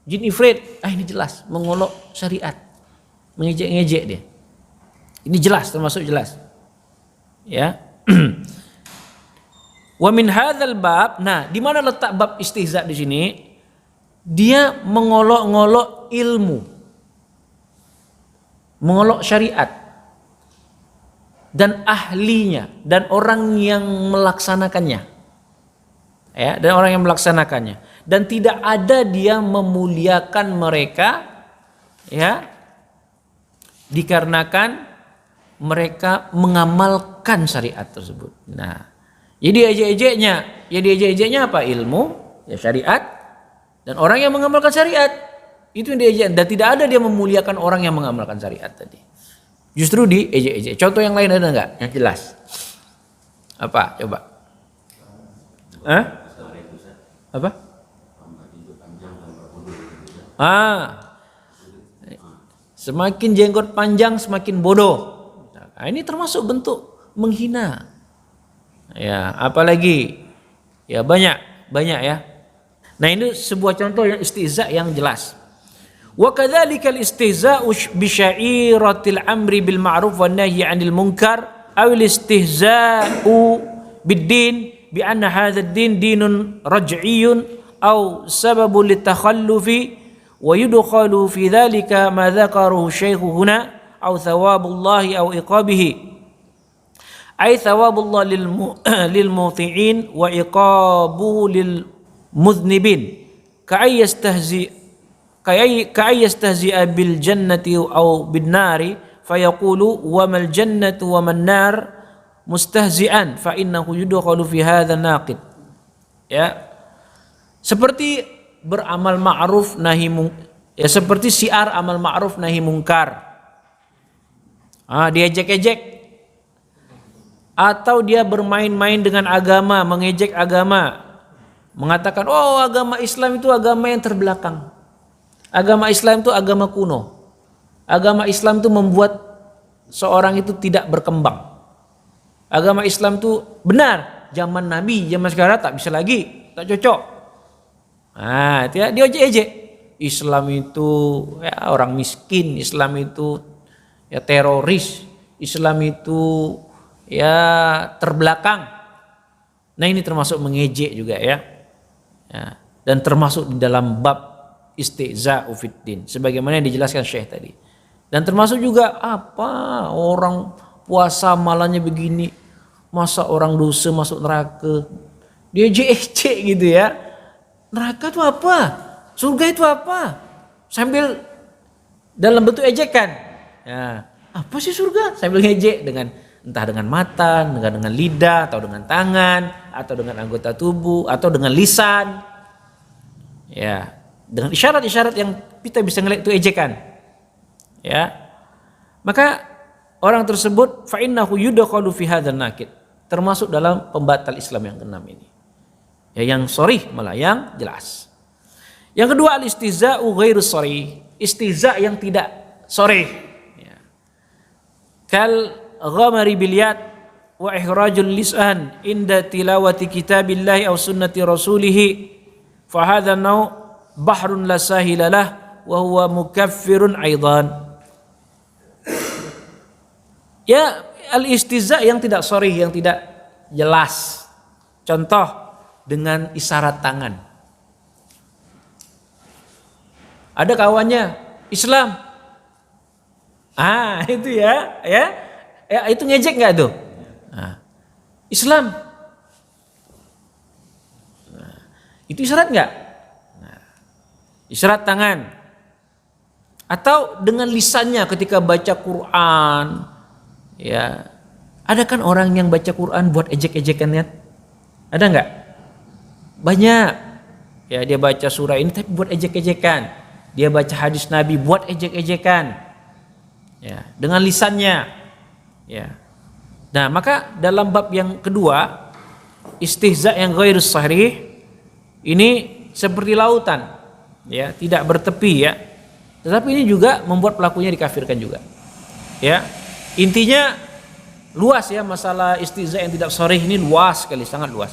Jin ifrit. Ini jelas, mengolok syariat. Mengejek-ngejek dia. Ini jelas, termasuk jelas. Ya. Wa min hadzal bab, nah, di mana letak bab istihza di sini? Dia mengolok-ngolok ilmu. Mengolok syariat. Dan ahlinya dan orang yang melaksanakannya. Ya, dan orang yang melaksanakannya. Dan tidak ada dia memuliakan mereka ya. Dikarenakan mereka mengamalkan syariat tersebut. Nah, jadi ejek-ejeknya apa? Ilmu, ya syariat, dan orang yang mengamalkan syariat. Itu yang diejek. Dan tidak ada dia memuliakan orang yang mengamalkan syariat tadi. Justru diejek-ejek. Contoh yang lain ada enggak? Yang jelas. Apa? Coba. Apa? Semakin jenggot panjang semakin bodoh. Nah, ini termasuk bentuk menghina. Ya, apalagi ya banyak ya. Nah, ini sebuah contoh yang istihza yang jelas. Wa kadzalikal istihza'u bi sya'iratil amri bil ma'ruf wan nahyi 'anil munkar aw al istihza'u bid-din bi anna hadzal din dinun raj'iyyun aw sababun litakhallufi wa yudkhalu fi dzalika ma dzakarahu syaikhu huna aw thawabullahi aw iqabihi ay thawabullah lil muti'in wa iqabuhu lil mudhnibin ka'ay yastahzi'a bil jannati aw bin nari fayaqulu wa mal jannatu wa man nar mustahzi'an fa innahu yudkhalu fi hadha naqid. Ya, seperti beramal ma'ruf nahi munkar, ya seperti syiar amal ma'ruf nahi munkar. Diejek-ejek, atau dia bermain-main dengan agama, mengejek agama, mengatakan agama Islam itu agama yang terbelakang, agama Islam itu agama kuno, agama Islam itu membuat seorang itu tidak berkembang, agama Islam itu benar zaman Nabi, zaman sekarang tak bisa lagi, tak cocok. Dia ejek-ejek. Islam itu ya orang miskin, Islam itu ya teroris, Islam itu ya terbelakang. Nah, ini termasuk mengejek juga ya. Dan termasuk di dalam bab istihza'u fiddin sebagaimana yang dijelaskan Syekh tadi. Dan termasuk juga apa? Orang puasa malahnya begini, masa orang dosa masuk neraka? Dia ejek-ejek gitu ya. Neraka itu apa? Surga itu apa? Sambil dalam bentuk ejekan. Ya, apa sih surga? Sambil ngejek dengan Entah dengan mata, dengan lidah, atau dengan tangan, atau dengan anggota tubuh, atau dengan lisan. Ya, dengan isyarat-isyarat yang kita bisa ngelihat itu ejekan. Ya. Maka orang tersebut fa innahu yudkhalu fi hadzal naqid, termasuk dalam pembatal Islam yang keenam ini. Ya, yang sharih malah yang jelas. Yang kedua al-istihza'u ghairu sharih, istihza yang tidak sharih. Ya. Kal ghamari bil yad wa ihrajul lisan inda tilawati kitabillahi aw sunnati rasulih fa hadha naw bahrun la sahila lah wa huwa mukaffirun aidan. Ya, al-istihza yang tidak sharih, yang tidak jelas. Contoh dengan isyarat tangan. Ada kawannya Islam. Itu ya. Itu ngejek nggak tuh? Islam. Itu isyarat nggak? Isyarat tangan. Atau dengan lisannya ketika baca Quran. Ya, ada kan orang yang baca Quran buat ejek-ejekannya? Ada nggak? Banyak. Ya, dia baca surah ini tapi buat ejek-ejekan. Dia baca hadis Nabi buat ejek-ejekan. Ya, dengan lisannya. Ya. Nah, maka dalam bab yang kedua, istihza yang ghairus sharih ini seperti lautan, ya, tidak bertepi, ya. Tetapi ini juga membuat pelakunya dikafirkan juga. Ya. Intinya luas, ya, masalah istihza yang tidak sharih ini luas sekali, sangat luas.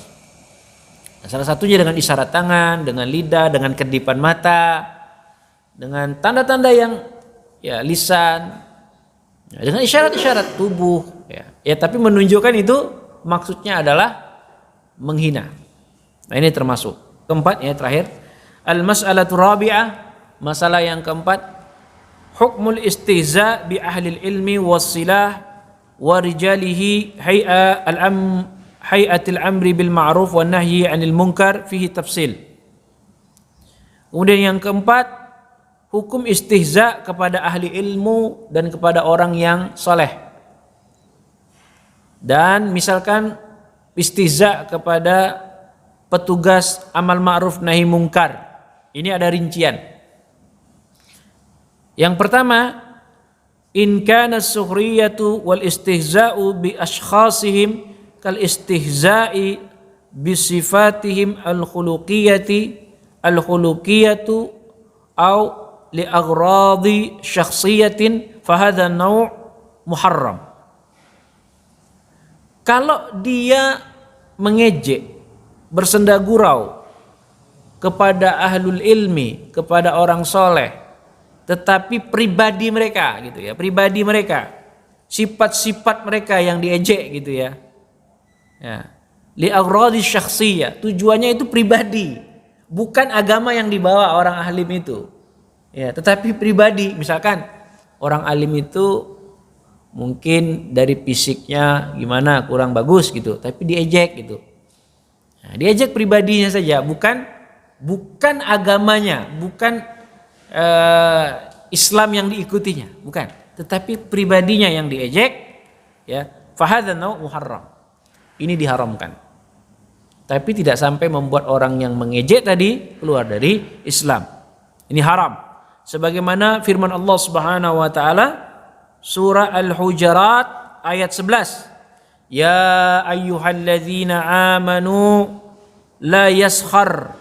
Nah, salah satunya dengan isyarat tangan, dengan lidah, dengan kedipan mata, dengan tanda-tanda yang, ya, lisan, ya, dengan isyarat-isyarat tubuh, ya. Tapi menunjukkan itu maksudnya adalah menghina. Nah, ini termasuk. Keempat, ya, terakhir, al-mas'alatu rabi'ah, masalah yang keempat, hukmul istihza bi ahlil ilmi wassilah wa rijalihi hayatil amri bil ma'ruf wa nahyi 'anil munkar fihi tafsil. Kemudian yang keempat, hukum istihza kepada ahli ilmu dan kepada orang yang soleh. Dan misalkan istihza kepada petugas amal ma'ruf nahi mungkar. Ini ada rincian. Yang pertama, in kana as-sukhriyatu wal istihza'u bi ashkhasihim kal istihza'i bi sifatihim al-khuluqiyatu au li aghradi syakhsiyatin fahadha naw' muharram. Kalau dia mengejek, bersenda gurau kepada ahlul ilmi, kepada orang soleh, tetapi pribadi mereka, gitu ya, pribadi mereka, sifat-sifat mereka yang diejek, gitu ya, li aghradi syakhsiyah, tujuannya itu pribadi, bukan agama yang dibawa orang alim itu. Ya, tetapi pribadi, misalkan orang alim itu mungkin dari fisiknya gimana kurang bagus gitu, tapi diejek gitu. Nah, diejek pribadinya saja, bukan agamanya, bukan Islam yang diikutinya, bukan. Tetapi pribadinya yang diejek, ya, fahadha naw' muharram. Ini diharamkan. Tapi tidak sampai membuat orang yang mengejek tadi keluar dari Islam. Ini haram. Sebagaimana firman Allah Subhanahu wa taala surah Al-Hujurat ayat 11. Ya ayyuhalladzina amanu la yaskhar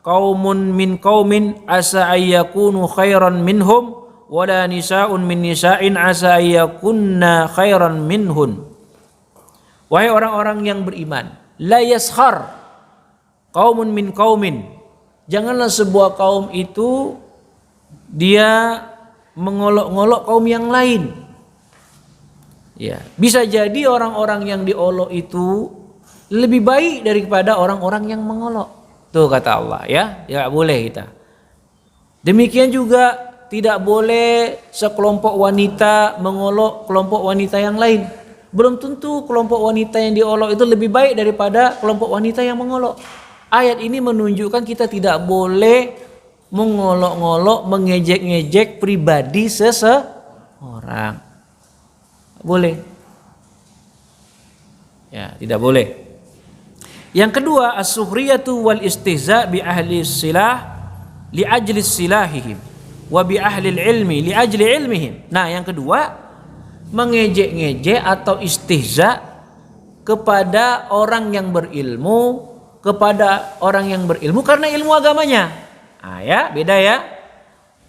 qaumun min qaumin asa ayyakunu khairan minhum wala nisa'un min nisa'in asa ayyakunna khairan minhun. Wahai orang-orang yang beriman, la yaskhar qaumun min qaumin, janganlah sebuah kaum itu dia mengolok-ngolok kaum yang lain. Ya, bisa jadi orang-orang yang diolok itu lebih baik daripada orang-orang yang mengolok. Tuh kata Allah, ya, ya boleh kita. Demikian juga tidak boleh sekelompok wanita mengolok kelompok wanita yang lain. Belum tentu kelompok wanita yang diolok itu lebih baik daripada kelompok wanita yang mengolok. Ayat ini menunjukkan kita tidak boleh mengolok-ngolok, mengejek-ngejek pribadi seseorang. Boleh. Ya, tidak boleh. Yang kedua, as-sukhriyatu wal istihza bi ahli silah li ajli silahihim wa bi ahli ilmi li ajli ilmihim. Nah, yang kedua, mengejek-ngejek atau istihza kepada orang yang berilmu, kepada orang yang berilmu karena ilmu agamanya. Ah ya, beda ya.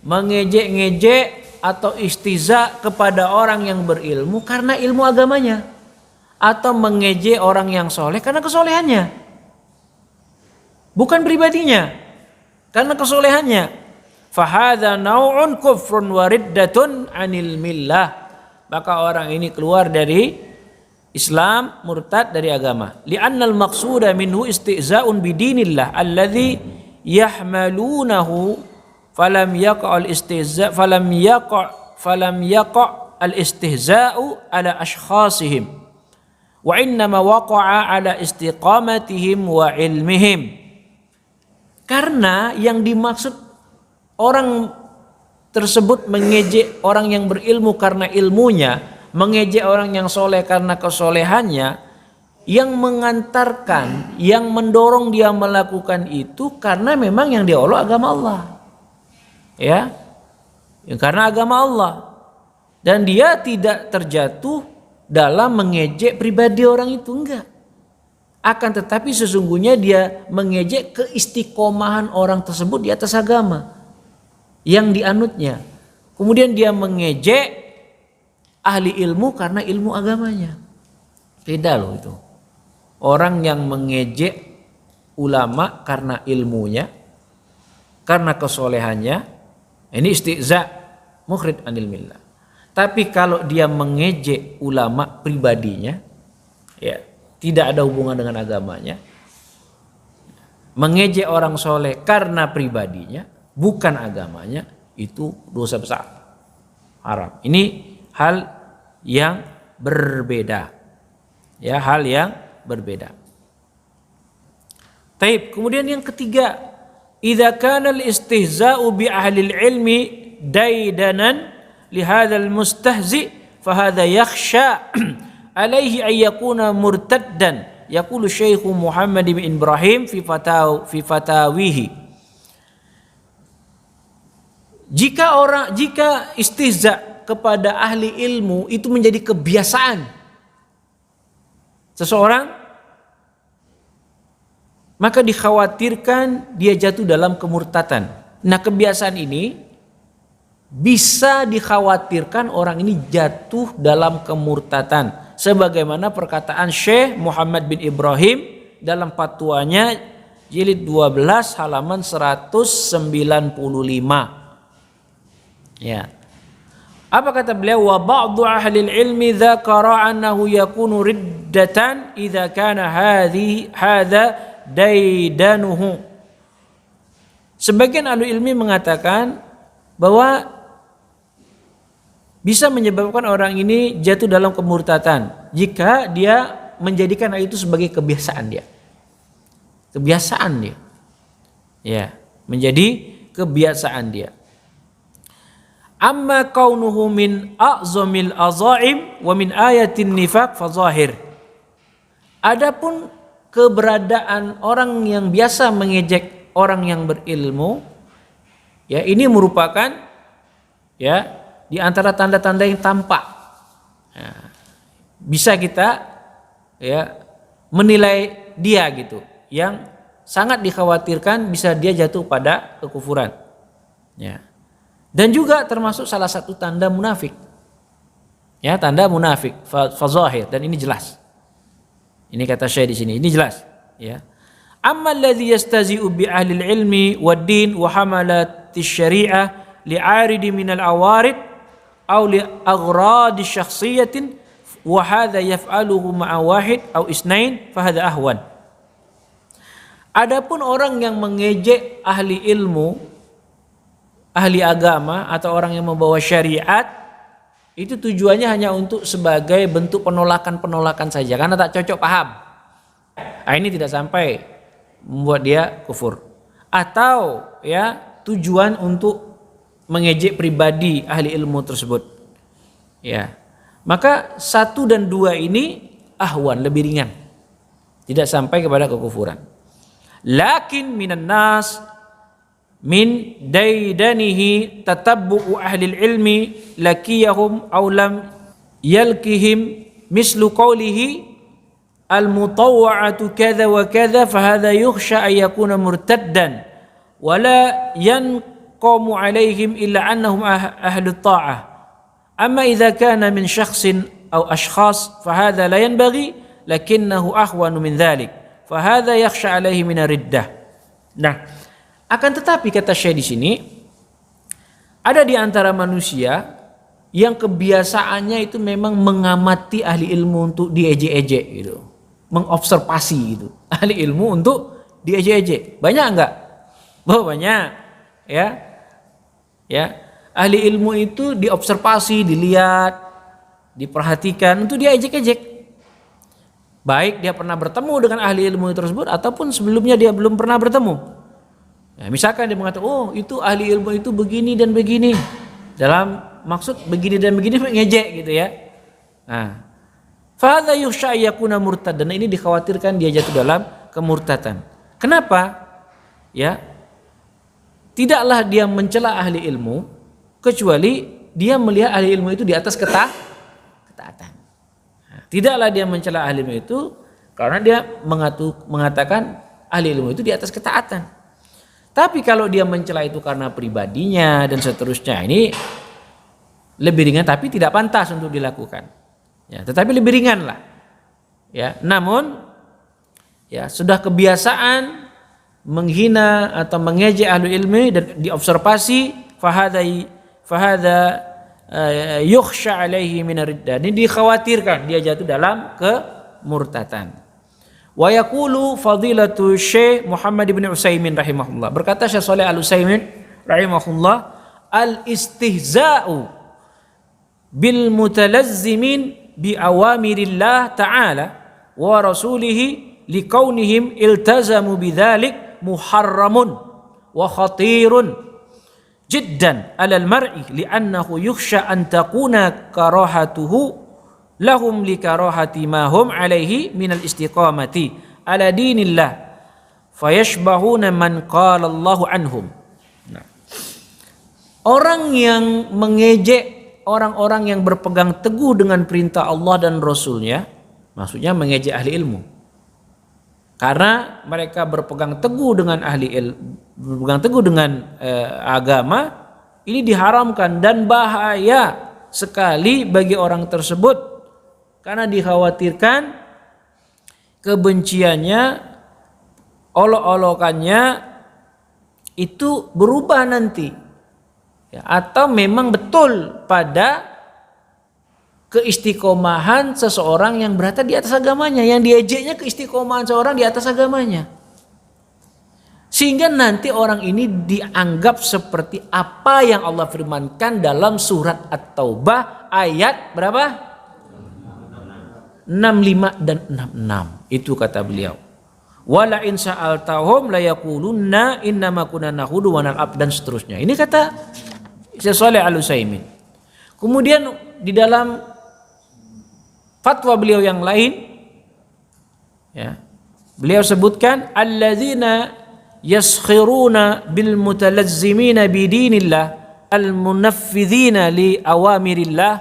Mengejek-ngejek atau istihza kepada orang yang berilmu karena ilmu agamanya, atau mengejek orang yang soleh karena kesolehannya, bukan pribadinya, karena kesolehannya. Fahadha nau'un kufrun wa riddatun anil millah. Maka orang ini keluar dari Islam, murtad dari agama. Li'annal maqsuda minhu istihza'un bidinillah alladhi yahmalunahu falam yaqa' al-istihza' falam yaqa' al-istihza'u ala ashkhasihim wa innama waqa'a ala istiqamatihim wa ilmihim. Karena yang dimaksud orang tersebut mengejek orang yang berilmu karena ilmunya, mengejek orang yang soleh karena kesolehannya, yang mengantarkan, yang mendorong dia melakukan itu karena memang yang dia Allah agama Allah. Ya, karena agama Allah, dan dia tidak terjatuh dalam mengejek pribadi orang itu, enggak. Akan tetapi sesungguhnya dia mengejek keistiqomahan orang tersebut di atas agama yang dianutnya. Kemudian dia mengejek ahli ilmu karena ilmu agamanya. Beda loh itu. Orang yang mengejek ulama karena ilmunya, karena kesolehannya, ini istihza, mukhrid anil millah. Tapi kalau dia mengejek ulama pribadinya, ya tidak ada hubungan dengan agamanya, mengejek orang soleh karena pribadinya, bukan agamanya, itu dosa besar, haram. Ini hal yang berbeda, ya, hal yang berbeda. Taib. Kemudian yang ketiga, idza kana al-istihza'u bi ahli al-ilmi daidanan li hadzal mustahzi fa hadza yakhsha alaihi ay yakuna murtaddan, yaqulu Syekh Muhammad bin Ibrahim fi fatawihi. Jika istihza kepada ahli ilmu itu menjadi kebiasaan seseorang, maka dikhawatirkan dia jatuh dalam kemurtatan. Nah, kebiasaan ini bisa dikhawatirkan orang ini jatuh dalam kemurtatan, sebagaimana perkataan Syekh Muhammad bin Ibrahim dalam fatwanya jilid 12 halaman 195. Ya. Apa kata beliau? Wa ba'du ahli ilmi dzakara annahu yakunu riddatan idza kana hadza daidanuhu. Sebagian ahli ilmi mengatakan bahwa bisa menyebabkan orang ini jatuh dalam kemurtatan jika dia menjadikan hal itu sebagai kebiasaan dia. Kebiasaan dia. Ya, menjadi kebiasaan dia. Amma kaunuhu min a'zamil azaim wa min ayatin nifaq fa zahir. Adapun keberadaan orang yang biasa mengejek orang yang berilmu, ya, ini merupakan, ya, di antara tanda-tanda yang tampak. Ya, bisa kita, ya, menilai dia gitu, yang sangat dikhawatirkan bisa dia jatuh pada kekufuran. Ya. Dan juga termasuk salah satu tanda munafik. Ya, tanda munafik fazahir, dan ini jelas. Ini kata Syekh di sini, ini jelas, ya. Amma alladhi yastazi'u bi ahli al-ilmi wad-din wa hamalati syari'ah li'aridi min al-awarid aw li aghradi syakhsiyatin wa hadha yaf'aluhu ma'a wahid aw isnain fa hadha ahwan. Adapun orang yang mengejek ahli ilmu, ahli agama, atau orang yang membawa syariat, itu tujuannya hanya untuk sebagai bentuk penolakan-penolakan saja karena tak cocok paham. Nah, ini tidak sampai membuat dia kufur. Atau, ya, tujuan untuk mengejek pribadi ahli ilmu tersebut. Ya. Maka 1 dan 2 ini ahwan, lebih ringan. Tidak sampai kepada kekufuran. Lakin minan nas min daidanihi tatabbu'u ahli ilmi lakiyahum aw lam yalkihim mislu qawlihi al-mutawwa'atu kadza wa kadza fahadha yukhsha an yakuna murtaddan wa la yanqamu alaihim illa annahum ahlu ta'ah. Amma idza kana min shakhsin aw ashkhas fahadha la yanbaghi lakinnahu ahwanu min dhalik fahadha yakhsha alaihi min riddah. Nah, akan tetapi kata Syekh di sini ada di antara manusia yang kebiasaannya itu memang mengamati ahli ilmu untuk diejek-ejek gitu, mengobservasi gitu. Ahli ilmu untuk diejek-ejek. Banyak enggak? Oh, banyak. Ya. Ahli ilmu itu diobservasi, dilihat, diperhatikan untuk diejek-ejek. Baik dia pernah bertemu dengan ahli ilmu tersebut ataupun sebelumnya dia belum pernah bertemu. Nah, misalkan dia mengatakan, oh itu ahli ilmu itu begini dan begini. Dalam maksud begini dan begini mengejek gitu ya. Nah, fahadha yukhsha yakuna murtaddan. Ini dikhawatirkan dia jatuh dalam kemurtadan. Kenapa? Ya. Tidaklah dia mencela ahli ilmu kecuali dia melihat ahli ilmu itu di atas ketaatan. Tidaklah dia mencela ahli ilmu itu karena dia mengatakan ahli ilmu itu di atas ketaatan. Tapi kalau dia mencela itu karena pribadinya dan seterusnya, ini lebih ringan tapi tidak pantas untuk dilakukan. Ya, tetapi lebih ringan lah. Ya, namun ya sudah kebiasaan menghina atau mengejek ahli ilmu dan diobservasi, fahadha yukhsha alaihi min riddah. Ini dikhawatirkan dia jatuh dalam kemurtadan. Wa yaqulu fadilatu Syekh Muhammad bin Utsaimin rahimahullah. Berkata Syekh Shalih Al-Utsaimin rahimahullah, al-istihza'u bil mutalazzimin bi awamirillah ta'ala wa rasulihi likaunihim iltazamu bidzalik muharramun wa khatirun jiddan alal mar'i li'annahu yukhsha an takuna karahatuhu lahum li karahati ma hum alaihi minal istiqamati ala dinillah fayashbahuna man qala Allahu anhum. Nah, orang yang mengejek orang-orang yang berpegang teguh dengan perintah Allah dan Rasulnya, maksudnya mengejek ahli ilmu, karena mereka berpegang teguh dengan berpegang teguh dengan agama, ini diharamkan dan bahaya sekali bagi orang tersebut karena dikhawatirkan kebenciannya, olok-olokannya itu berubah nanti ya, atau memang betul pada keistiqomahan seseorang yang berada di atas agamanya, yang diejeknya keistiqomahan seorang di atas agamanya, sehingga nanti orang ini dianggap seperti apa yang Allah firmankan dalam surat At-Taubah ayat berapa? 65 dan 66. Itu kata beliau. Wala in sa'altahum la yaqulunna innama kunna nahudu wa nal'ab, dan seterusnya. Ini kata Syekh Shalih Al-Utsaimin. Kemudian di dalam fatwa beliau yang lain ya, beliau sebutkan alladzina yaskhiruna bil mutalazzimina bidinillah al munaffidhina li awamirillah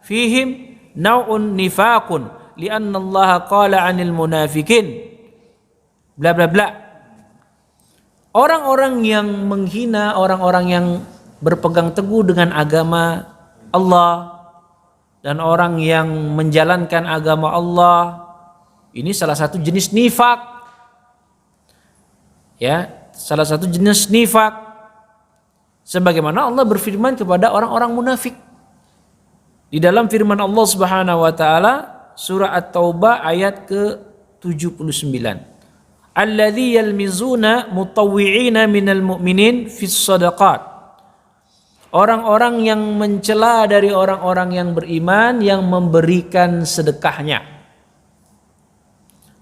fihim naw'un nifaqun lianna Allah qala 'anil munafikin bla bla bla. Orang-orang yang menghina orang-orang yang berpegang teguh dengan agama Allah dan orang yang menjalankan agama Allah, ini salah satu jenis nifak. Ya, salah satu jenis nifak. Sebagaimana Allah berfirman kepada orang-orang munafik. Di dalam firman Allah Subhanahu wa taala surah At-Taubah ayat ke-79. Alladzi yalmizuna mutawwi'ina minal mu'minin fis shadaqat. Orang-orang yang mencela dari orang-orang yang beriman yang memberikan sedekahnya.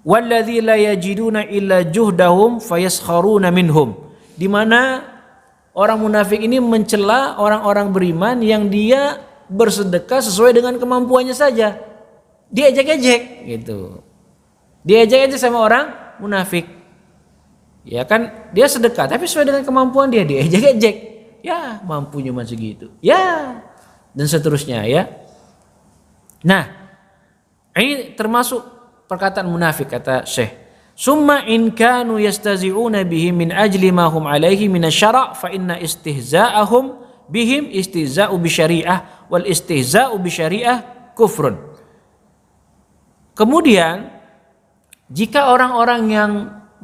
Walladzi la yajiduna illa juhdahum fayaskharuna minhum. Di mana orang munafik ini mencela orang-orang beriman yang dia bersedekah sesuai dengan kemampuannya saja. diejek-ejek gitu. Diejek-ejek sama orang munafik. Ya kan dia sedekah tapi sesuai dengan kemampuan dia diejek-ejek. Ya, mampunya masih gitu. Ya, dan seterusnya ya. Nah, ini termasuk perkataan munafik kata Syekh. Summa in kanu yastazi'una bihim min ajli ma hum alaihi min asy-syara' fa inna istihza'ahum bihim istihza'u bi syariah wal istihza'u bi syariah kufrun. Kemudian jika orang-orang yang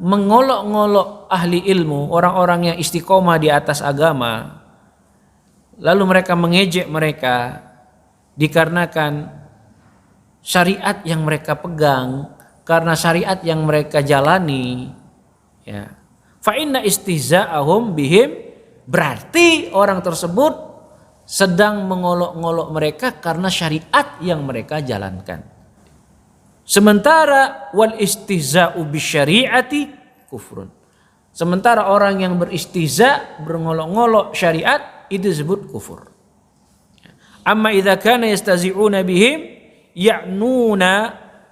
mengolok-ngolok ahli ilmu, orang-orang yang istiqomah di atas agama, lalu mereka mengejek mereka dikarenakan syariat yang mereka pegang, karena syariat yang mereka jalani, ya. Fa inna istihza'ahum bihim, berarti orang tersebut sedang mengolok-ngolok mereka karena syariat yang mereka jalankan. Sementara wal istihza'u bisyari'ati kufrun. Sementara orang yang beristihza, berngolok-ngolok syariat, itu disebut kufur. Amma idza kana yastazi'una bihim ya'nuna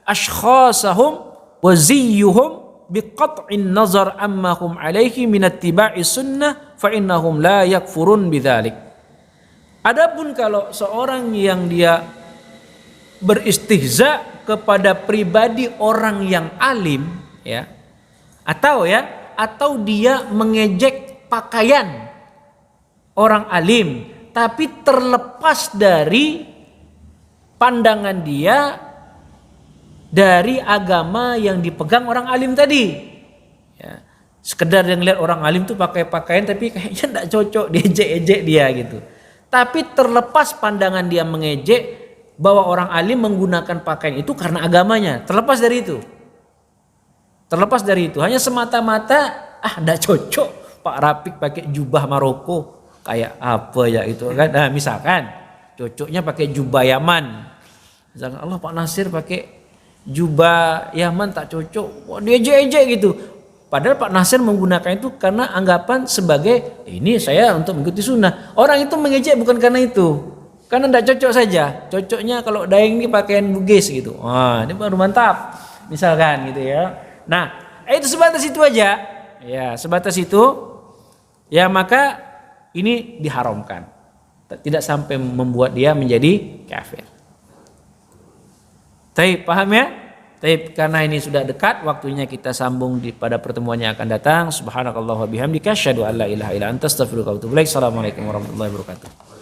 ashkhasahum wa ziyyuhum biqat'in nazar amma hum alaihi min ittiba'i sunnah fa innahum la yakfurun bidzalik. Adapun kalau seorang yang dia beristihza kepada pribadi orang yang alim, ya, atau dia mengejek pakaian orang alim, tapi terlepas dari pandangan dia dari agama yang dipegang orang alim tadi, ya. Sekedar yang lihat orang alim tuh pakai pakaian tapi kayaknya tidak cocok, diejek-ejek dia gitu. Tapi terlepas pandangan dia mengejek bahwa orang alim menggunakan pakaian itu karena agamanya, terlepas dari itu. Terlepas dari itu, hanya semata-mata tidak cocok Pak Rafiq pakai jubah Maroko, kayak apa ya itu kan. Nah, misalkan cocoknya pakai jubah Yaman. Misalkan Allah Pak Nasir pakai jubah Yaman tak cocok, wah diejek-ejek gitu. Padahal Pak Nasir menggunakan itu karena anggapan sebagai ini saya untuk mengikuti sunnah. Orang itu mengejek bukan karena itu, karena tidak cocok saja. Cocoknya kalau daeng ini pakaian Bugis gitu. Wah, ini baru mantap. Misalkan gitu ya. Nah, itu sebatas itu aja. Ya, sebatas itu. Ya, maka ini diharamkan. Tidak sampai membuat dia menjadi kafir. Taib, paham ya? Taib, karena ini sudah dekat waktunya kita sambung pada pertemuan yang akan datang. Subhanakallah wa bihamdika asyhadu an la ilaha illa anta astaghfiruka wa atubu ilaik. Assalamualaikum warahmatullahi wabarakatuh.